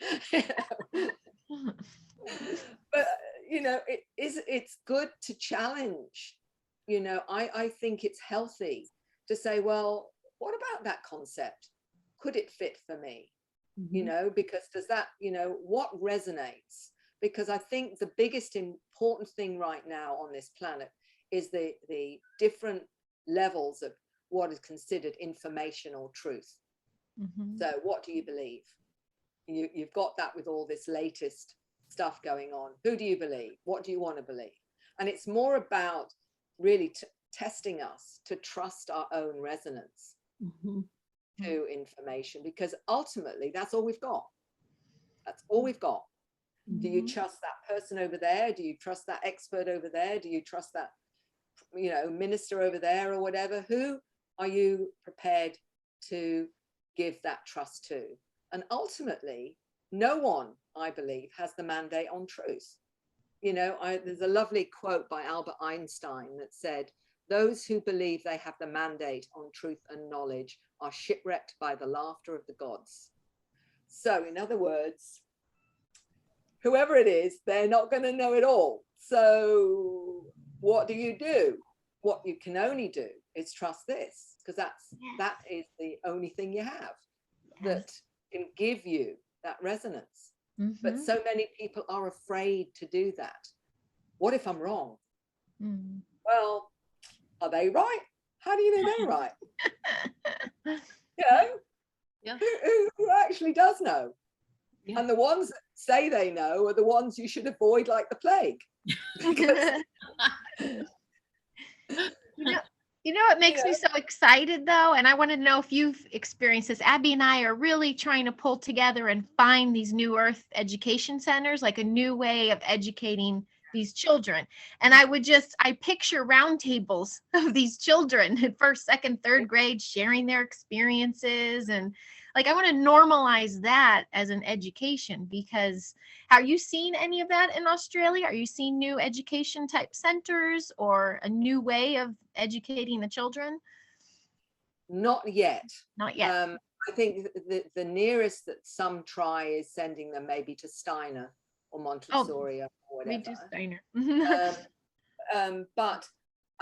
S2: But, it's good to challenge. I think it's healthy to say, well, what about that concept? Could it fit for me? Because does that, what resonates? Because I think the biggest important thing right now on this planet is the different levels of what is considered information or truth. So what do you believe? You've got that with all this latest stuff going on. Who do you believe? What do you want to believe? And it's more about really testing us to trust our own resonance to information, because ultimately that's all we've got. That's all we've got. Do you trust that person over there? Do you trust that expert over there? Do you trust that minister over there or whatever? Who are you prepared to give that trust to? And ultimately, no one, I believe, has the mandate on truth. There's a lovely quote by Albert Einstein that said, those who believe they have the mandate on truth and knowledge are shipwrecked by the laughter of the gods. So in other words, whoever it is, they're not going to know it all. So what do? What you can only do is trust this, because that is the only thing you have that can give you that resonance. But so many people are afraid to do that. What if I'm wrong? Well, are they right? How do you know they're right? Who actually does know? And the ones that say they know are the ones you should avoid like the plague. Because
S3: what makes me so excited, though, and I want to know if you've experienced this. Abby and I are really trying to pull together and find these new Earth education centers, like a new way of educating these children. And I picture roundtables of these children in first, second, third grade sharing their experiences. And like I want to normalize that as an education, because are you seeing any of that in Australia? Are you seeing new education type centers or a new way of educating the children?
S2: Not yet.
S3: Not yet.
S2: I think the nearest that some try is sending them maybe to Steiner or Montessori or
S3: We
S2: whatever.
S3: do Steiner.
S2: But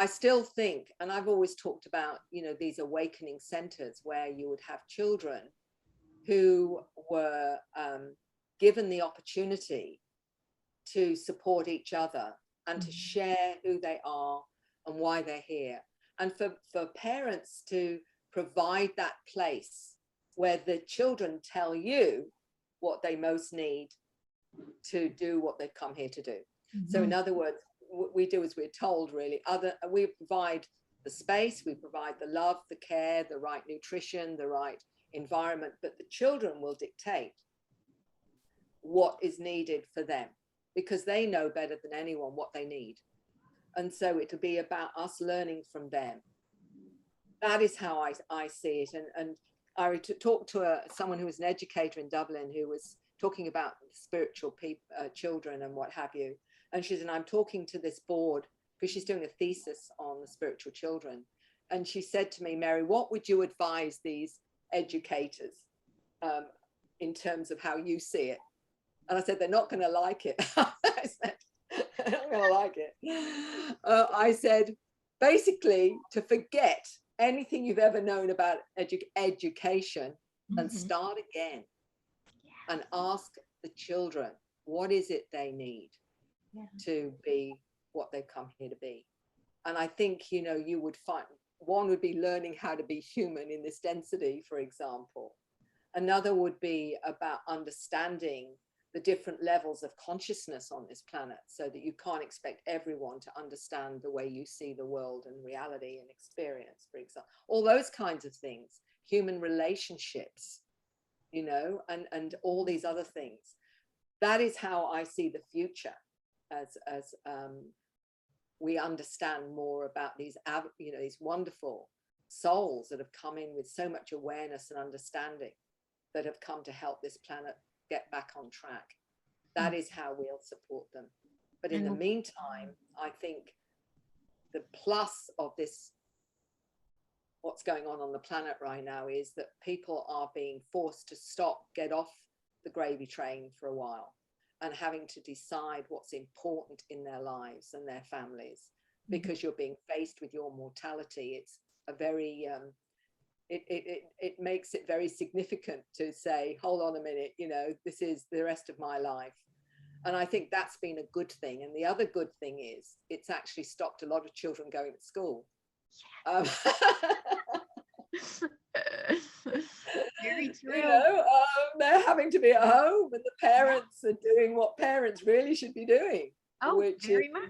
S2: I still think, and I've always talked about, you know, these awakening centers where you would have children who were given the opportunity to support each other and to share who they are and why they're here. And for parents to provide that place where the children tell you what they most need to do what they've come here to do. So in other words, what we do as we're told, really. We provide the space, we provide the love, the care, the right nutrition, the right environment, but the children will dictate what is needed for them, because they know better than anyone what they need. And so it'll be about us learning from them. That is how I see it. And I talked to someone who was an educator in Dublin who was talking about spiritual children and what have you. And she said, I'm talking to this board because she's doing a thesis on the spiritual children. And she said to me, Mary, what would you advise these educators in terms of how you see it? And I said, they're not going to like it. I said, they're not going to like it. I said, basically, to forget anything you've ever known about education and start again and ask the children, what is it they need to be what they've come here to be? And I think, you know, you would find one would be learning how to be human in this density, for example. Another would be about understanding the different levels of consciousness on this planet, so that you can't expect everyone to understand the way you see the world and reality and experience, for example. All those kinds of things, human relationships, you know, and all these other things. That is how I see the future, as we understand more about these, you know, these wonderful souls that have come in with so much awareness and understanding, that have come to help this planet get back on track. That is how we'll support them. But in the meantime, I think the plus of this, what's going on the planet right now, is that people are being forced to stop, get off the gravy train for a while, and having to decide what's important in their lives and their families, because you're being faced with your mortality. It's a very it makes it very significant to say, hold on a minute, you know, this is the rest of my life. And I think that's been a good thing. And the other good thing is it's actually stopped a lot of children going to school.
S3: Very true.
S2: You know, they're having to be at home, and the parents are doing what parents really should be doing. Which
S3: very much.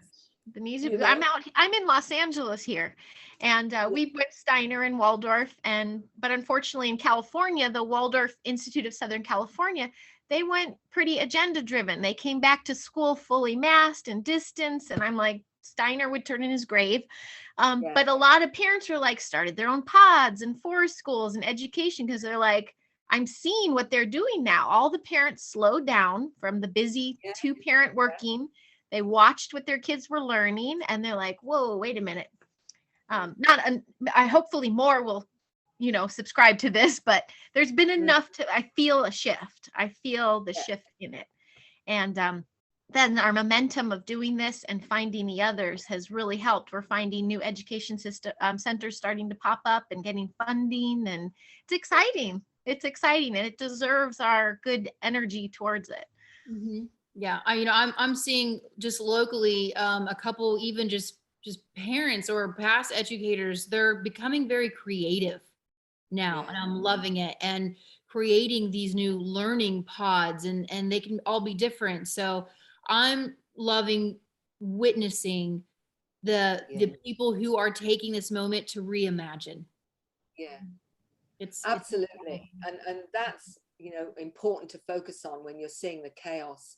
S3: I'm in Los Angeles here, and we went Steiner and Waldorf, but unfortunately in California, the Waldorf Institute of Southern California, they went pretty agenda driven. They came back to school fully masked and distanced, and I'm like, Steiner would turn in his grave. But a lot of parents were like, started their own pods and forest schools and education, because they're like, I'm seeing what they're doing now. All the parents slowed down from the busy two-parent working. They watched what their kids were learning, and they're like, whoa, wait a minute. Hopefully more will, you know, subscribe to this, but there's been enough I feel a shift. I feel the shift in it. And then our momentum of doing this and finding the others has really helped. We're finding new education centers starting to pop up and getting funding, and it's exciting. It's exciting, and it deserves our good energy towards it.
S1: Yeah, I'm seeing just locally a couple, even just parents or past educators, they're becoming very creative now, and I'm loving it, and creating these new learning pods, and they can all be different. So I'm loving witnessing the people who are taking this moment to reimagine. It's
S2: absolutely, and that's, you know, important to focus on when you're seeing the chaos.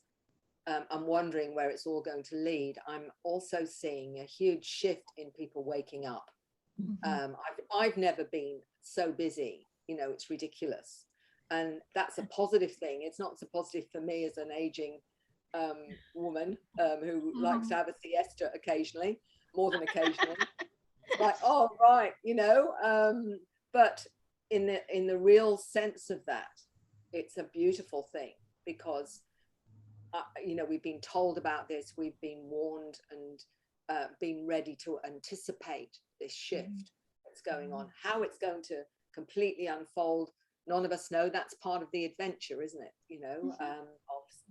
S2: I'm wondering where it's all going to lead. I'm also seeing a huge shift in people waking up. I've never been so busy, you know, it's ridiculous. And that's a positive thing. It's not so positive for me as an aging woman who likes to have a siesta occasionally, more than occasionally. Like, oh, right, you know, but in the real sense of that, it's a beautiful thing, because you know, we've been told about this, we've been warned, and been ready to anticipate this shift that's going on. How it's going to completely unfold, none of us know. That's part of the adventure, isn't it? You know,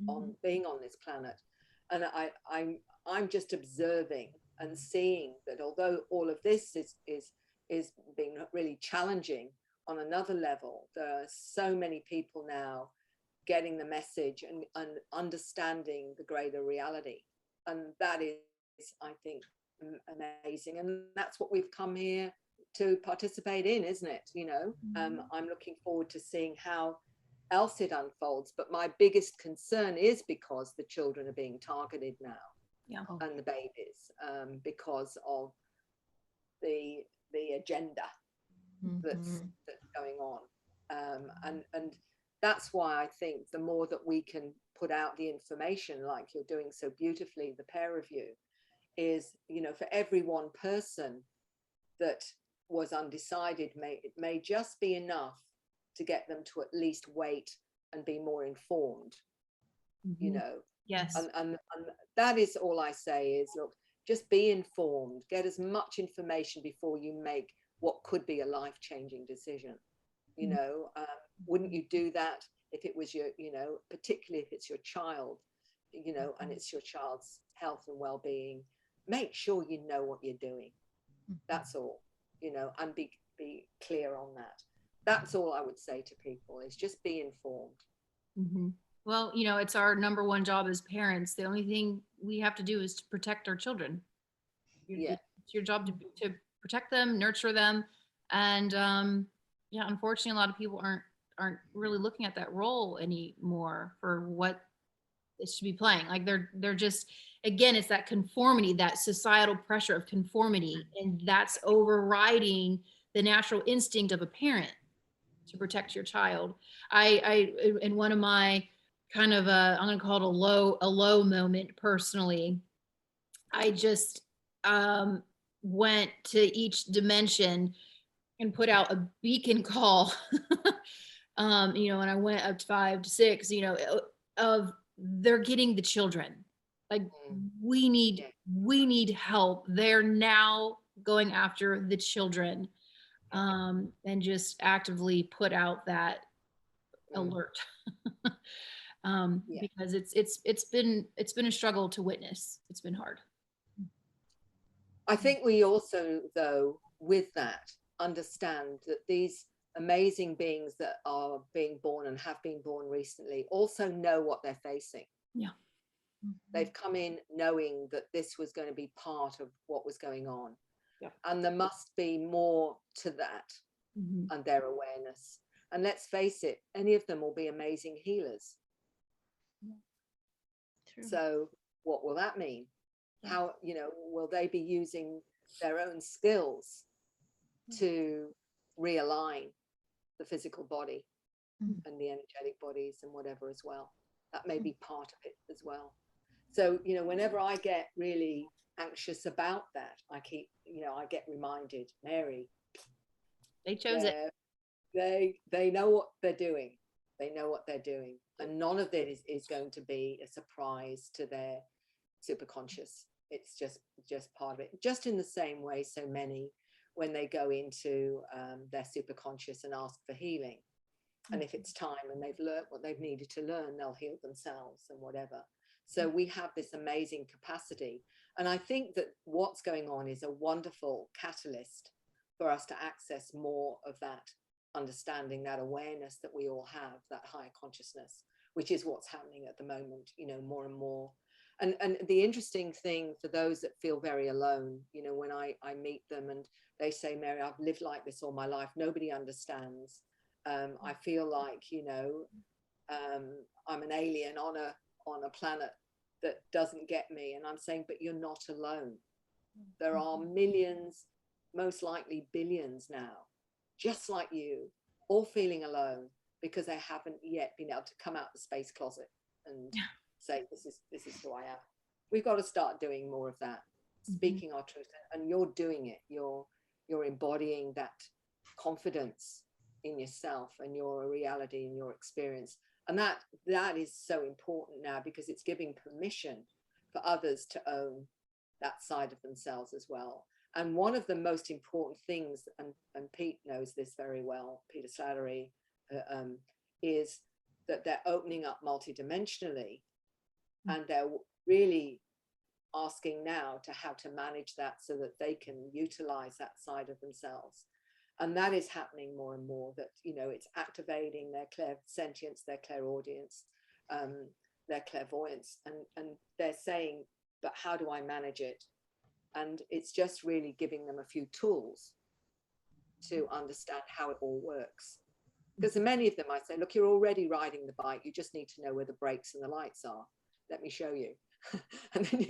S2: on being on this planet. And I'm just observing and seeing that although all of this is being really challenging, on another level, there are so many people now getting the message and understanding the greater reality. And that is, I think, amazing. And that's what we've come here to participate in, isn't it? You know, I'm looking forward to seeing how else it unfolds. But my biggest concern is because the children are being targeted now, and the babies, because of the agenda that's going on. And that's why I think the more that we can put out the information, like you're doing so beautifully, the pair of you, is, you know, for every one person that was undecided, it may just be enough to get them to at least wait and be more informed, you know.
S1: Yes.
S2: And that is all I say is, look, just be informed, get as much information before you make what could be a life-changing decision. You know, wouldn't you do that if it was your, you know, particularly if it's your child, you know, and it's your child's health and well-being? Make sure you know what you're doing. That's all, you know, and be clear on that. That's all I would say to people, is just be informed.
S1: Well, you know, it's our number one job as parents. The only thing we have to do is to protect our children. It's your job to protect them, nurture them. And yeah, unfortunately, a lot of people aren't really looking at that role anymore for what it should be playing. Like they're just, again, it's that conformity, that societal pressure of conformity, and that's overriding the natural instinct of a parent to protect your child. I in one of my kind of I'm gonna call it a low moment personally, I just went to each dimension and put out a beacon call. You know, and I went up to 5 to 6, you know, of they're getting the children. Like we need help. They're now going after the children, and just actively put out that alert. Because it's been a struggle to witness. It's been hard.
S2: I think we also, though, with that, understand that these amazing beings that are being born and have been born recently also know what they're facing.
S1: Yeah.
S2: They've come in knowing that this was going to be part of what was going on. Yeah. And there must be more to that, and their awareness. And let's face it, any of them will be amazing healers. True. So what will that mean? How, you know, will they be using their own skills to realign the physical body and the energetic bodies and whatever as well? That may be part of it as well. So, you know, whenever I get really anxious about that, I keep, you know, I get reminded, Mary,
S1: they chose it.
S2: They know what they're doing. They know what they're doing. And none of it is going to be a surprise to their superconscious. It's just part of it. Just in the same way, so many, when they go into their superconscious and ask for healing, and if it's time and they've learned what they've needed to learn, they'll heal themselves and whatever. So we have this amazing capacity, and I think that what's going on is a wonderful catalyst for us to access more of that understanding, that awareness that we all have, that higher consciousness, which is what's happening at the moment, you know, more and more. And the interesting thing for those that feel very alone, you know, when I meet them and they say, Mary, I've lived like this all my life, nobody understands. I feel like, you know, I'm an alien on a planet that doesn't get me. And I'm saying, but you're not alone. There are millions, most likely billions now, just like you, all feeling alone. because they haven't yet been able to come out the space closet and say, this is who I am. We've got to start doing more of that, speaking our truth, and you're doing it. You're embodying that confidence in yourself and your reality and your experience. And that is so important now, because it's giving permission for others to own that side of themselves as well. And one of the most important things, and Pete knows this very well, Peter Slattery, is that they're opening up multidimensionally, and they're really asking now to how to manage that so that they can utilize that side of themselves. And that is happening more and more, that, you know, it's activating their clairsentience, their clairaudience, their clairvoyance, and they're saying, but how do I manage it? And it's just really giving them a few tools to understand how it all works. Because many of them, I say, look, you're already riding the bike, you just need to know where the brakes and the lights are. Let me show you. And then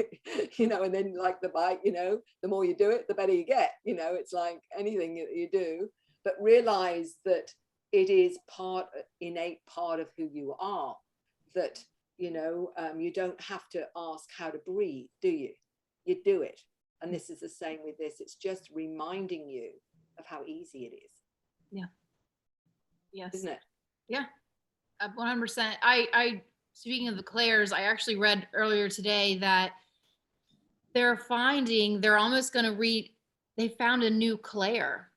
S2: you know, and then, like the bike, you know, the more you do it, the better you get. You know, it's like anything that you do, but realize that it is innate part of who you are, that, you know, you don't have to ask how to breathe, do you? You do it. And this is the same with this. It's just reminding you of how easy it is.
S1: Yeah. Yes.
S2: Isn't it?
S1: Yeah. 100%. I speaking of the clairs, I actually read earlier today that they're almost going to they found a new clair,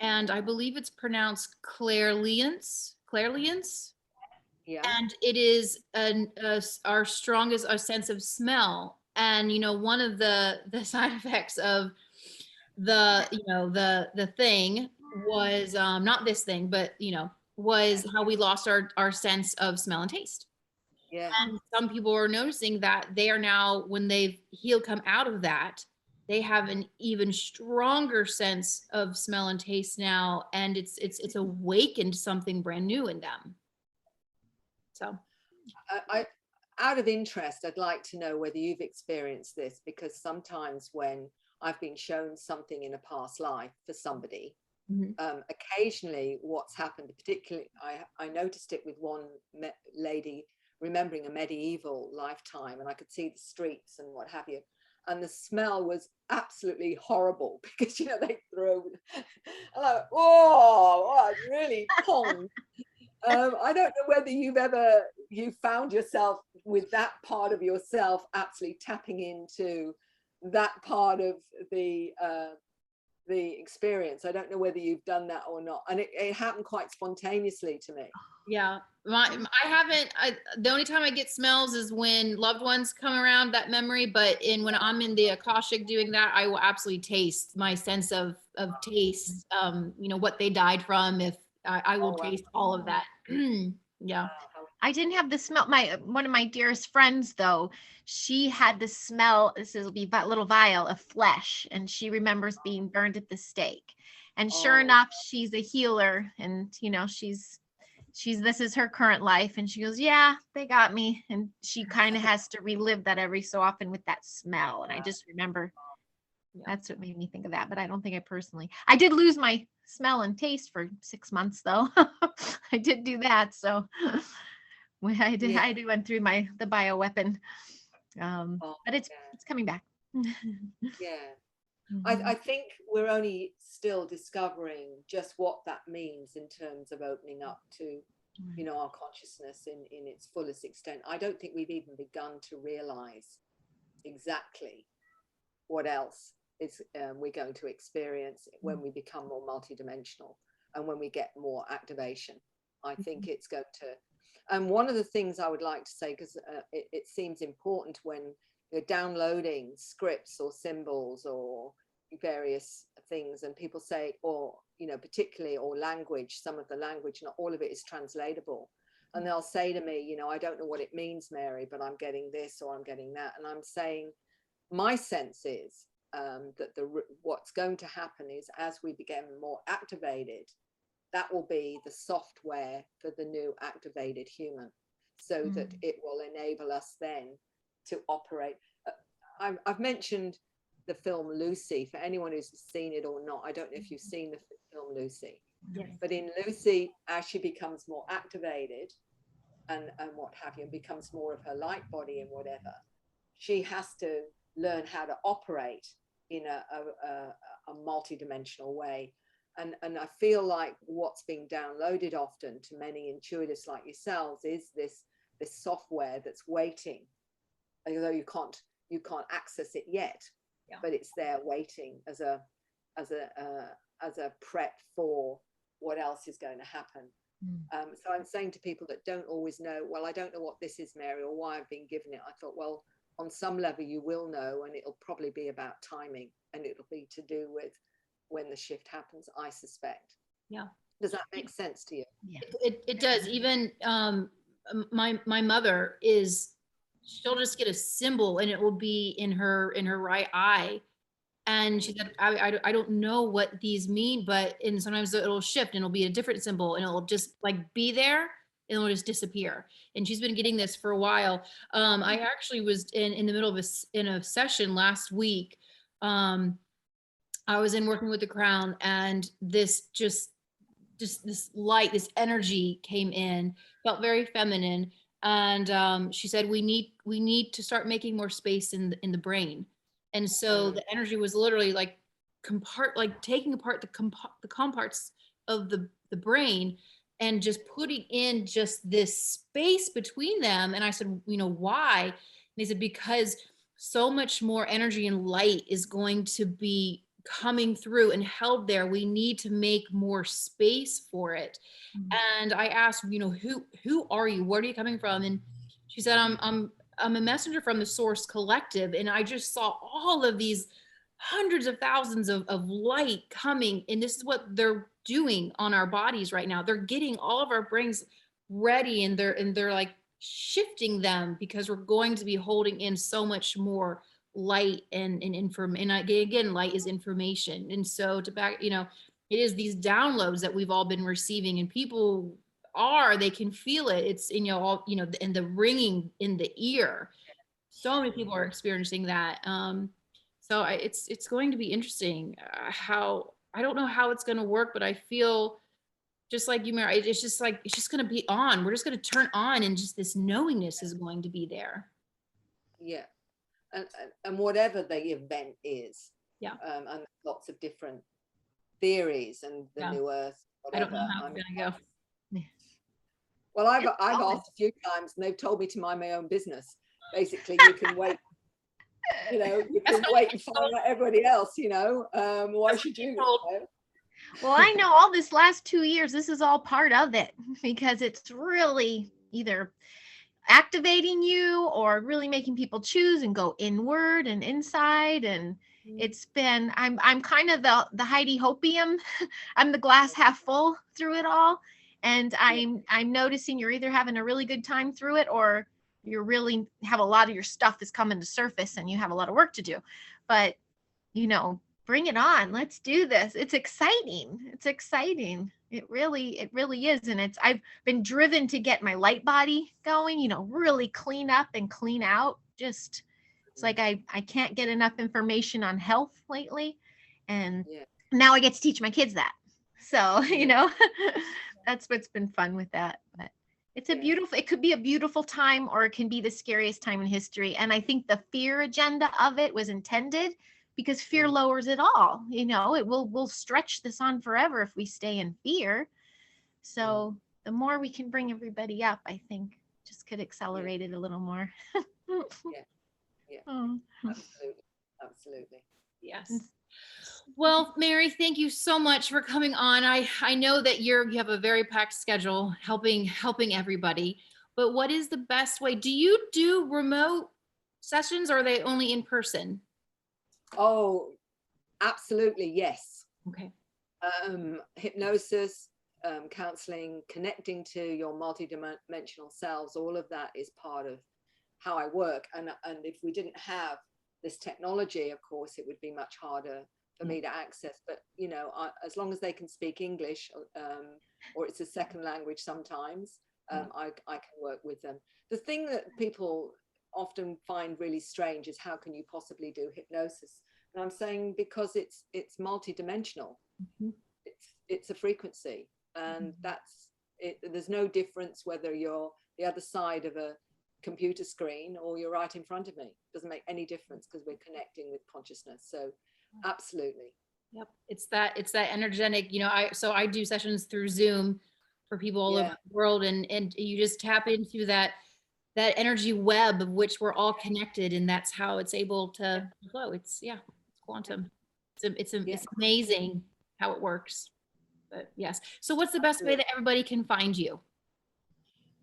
S1: and I believe it's pronounced clairliance.
S2: Yeah.
S1: And it is our strongest sense of smell. And, you know, one of the side effects of the thing was not this thing, but, you know, was how we lost our sense of smell and taste.
S2: Yeah.
S1: And some people are noticing that they are now, when they've come out of that, they have an even stronger sense of smell and taste now, and it's awakened something brand new in them. So,
S2: I out of interest, I'd like to know whether you've experienced this, because sometimes when I've been shown something in a past life for somebody, occasionally what's happened, particularly I noticed it with one lady remembering a medieval lifetime, and I could see the streets and what have you, and the smell was absolutely horrible, because, you know, they throw I'm like, oh, it's really pong. I don't know whether you found yourself with that part of yourself absolutely tapping into that part of the experience. I don't know whether you've done that or not, and it happened quite spontaneously to me.
S1: Yeah, I haven't. The only time I get smells is when loved ones come around, that memory. But when I'm in the Akashic doing that, I will absolutely taste, my sense of taste. You know, what they died from. If I will taste all of that. Yeah.
S3: I didn't have the smell. One of my dearest friends, though, she had the smell. This will be a little vial of flesh, and she remembers being burned at the stake. And sure enough, she's a healer, and, you know, she's this is her current life, and she goes, yeah, they got me. And she kind of has to relive that every so often with that smell. And I just remember that's what made me think of that. But I don't think I did lose my smell and taste for 6 months, though. I did do that. So I went through the bioweapon. But it's coming back.
S2: Yeah. I think we're only still discovering just what that means in terms of opening up to, you know, our consciousness in its fullest extent. I don't think we've even begun to realize exactly what else is we're going to experience when we become more multidimensional and when we get more activation. I think it's going to. And one of the things I would like to say, because it seems important when you're downloading scripts or symbols or various things, and people say, or, you know, particularly, or language, some of the language, not all of it is translatable, and they'll say to me, you know, I don't know what it means, Mary, but I'm getting this or I'm getting that. And I'm saying, my sense is that what's going to happen is, as we become more activated, that will be the software for the new activated human, so that it will enable us then to operate. I've mentioned the film Lucy. For anyone who's seen it or not, I don't know if you've seen the film Lucy.
S1: Yes.
S2: But in Lucy, as she becomes more activated and what have you, and becomes more of her light body and whatever, she has to learn how to operate in a multi-dimensional way. And I feel like what's being downloaded often to many intuitives like yourselves is this software that's waiting, although you can't access it yet, but it's there waiting as a prep for what else is going to happen. So I'm saying to people that don't always know, well, I don't know what this is, Mary, or why I've been given it. I thought, well, on some level you will know, and it'll probably be about timing, and it'll be to do with when the shift happens, I suspect.
S1: Yeah.
S2: Does that make sense to you?
S3: Yeah.
S1: It does. Even my mother she'll just get a symbol and it will be in her right eye. And she said, I don't know what these mean, and sometimes it'll shift and it'll be a different symbol and it'll just like be there and it'll just disappear. And she's been getting this for a while. I actually was in the middle of a session last week. I was working with the crown, and this just this light, this energy came in, felt very feminine. And she said, we need to start making more space in the brain. And so the energy was literally like taking apart the comparts of the brain and just putting in just this space between them. And I said, why? And they said, because so much more energy and light is going to be coming through and held there. We need to make more space for it. And I asked, who are you? Where are you coming from? And she said, I'm a messenger from the Source Collective. And I just saw all of these hundreds of thousands of light coming. And this is what they're doing on our bodies right now. They're getting all of our brains ready, and they're like shifting them, because we're going to be holding in so much more light and information. And again, light is information. And so it is these downloads that we've all been receiving, and people they can feel it. It's in and the ringing in the ear. So many people are experiencing that. So it's going to be interesting how, I don't know how it's going to work, but I feel just like you, Mary, it's just going to be on. We're just going to turn on, and just this knowingness is going to be there.
S2: Yeah. And whatever the event is, and lots of different theories, and the new earth, whatever.
S1: I don't know how it's gonna go.
S2: Well, I've asked a few times, and they've told me to mind my own business. Basically, you can wait. You can wait and find out everybody else. Why should you?
S3: Well, I know all this last 2 years, this is all part of it, because it's really either activating you or really making people choose and go inward and inside. And it's been, I'm kind of the Heidi Hopium. I'm the glass half full through it all. And I'm noticing you're either having a really good time through it, or you really have a lot of your stuff is coming to surface and you have a lot of work to do. But, bring it on. Let's do this. It's exciting. It really is. And I've been driven to get my light body going, really clean up and clean out. Just, it's like I can't get enough information on health lately. And now I get to teach my kids that. So, that's what's been fun with that. But it's it could be a beautiful time, or it can be the scariest time in history. And I think the fear agenda of it was intended, because fear lowers it all. We'll stretch this on forever if we stay in fear. So the more we can bring everybody up, I think just could accelerate it a little more.
S2: Absolutely.
S1: Yes. Well, Mary, thank you so much for coming on. I know that you have a very packed schedule, helping everybody. But what is the best way? Do you do remote sessions, or are they only in person?
S2: Oh, absolutely, yes.
S1: Okay.
S2: Hypnosis, counseling, connecting to your multidimensional selves, all of that is part of how I work. And if we didn't have this technology, of course, it would be much harder for me to access. But as long as they can speak English, or it's a second language sometimes, I can work with them. The thing that people often find really strange is, how can you possibly do hypnosis? And I'm saying, because it's multidimensional. it's a frequency, and that's it. There's no difference whether you're the other side of a computer screen or you're right in front of me. It doesn't make any difference because we're connecting with consciousness. So absolutely.
S1: Yep. It's that energetic, I do sessions through Zoom for people all over the world, and you just tap into that energy web of which we're all connected, and that's how it's able to flow. It's quantum. It's amazing how it works. But yes. So what's the best way that everybody can find you?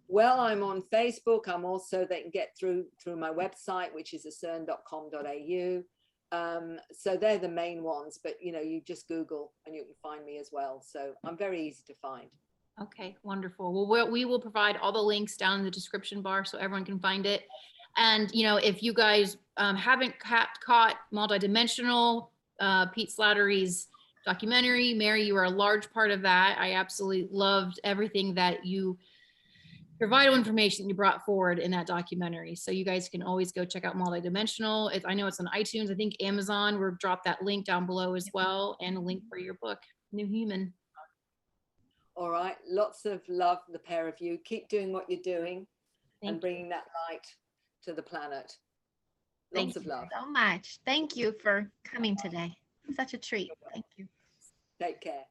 S2: Well, I'm on Facebook. I'm also, they can get through my website, which is acern.com.au. So they're the main ones, but you just Google and you can find me as well. So I'm very easy to find.
S1: Okay, wonderful. Well, we will provide all the links down in the description bar so everyone can find it. And if you guys haven't caught Multidimensional, Pete Slattery's documentary, Mary, you are a large part of that. I absolutely loved everything that your vital information you brought forward in that documentary. So you guys can always go check out Multidimensional. I know it's on iTunes. I think Amazon, we'll drop that link down below as well, and a link for your book, New Human. All
S2: right. Lots of love, the pair of you. Keep doing what you're doing and bringing that light to the planet. Lots of love.
S3: Thank you so much. Thank you for coming today. Such a treat. Thank you.
S2: Take care.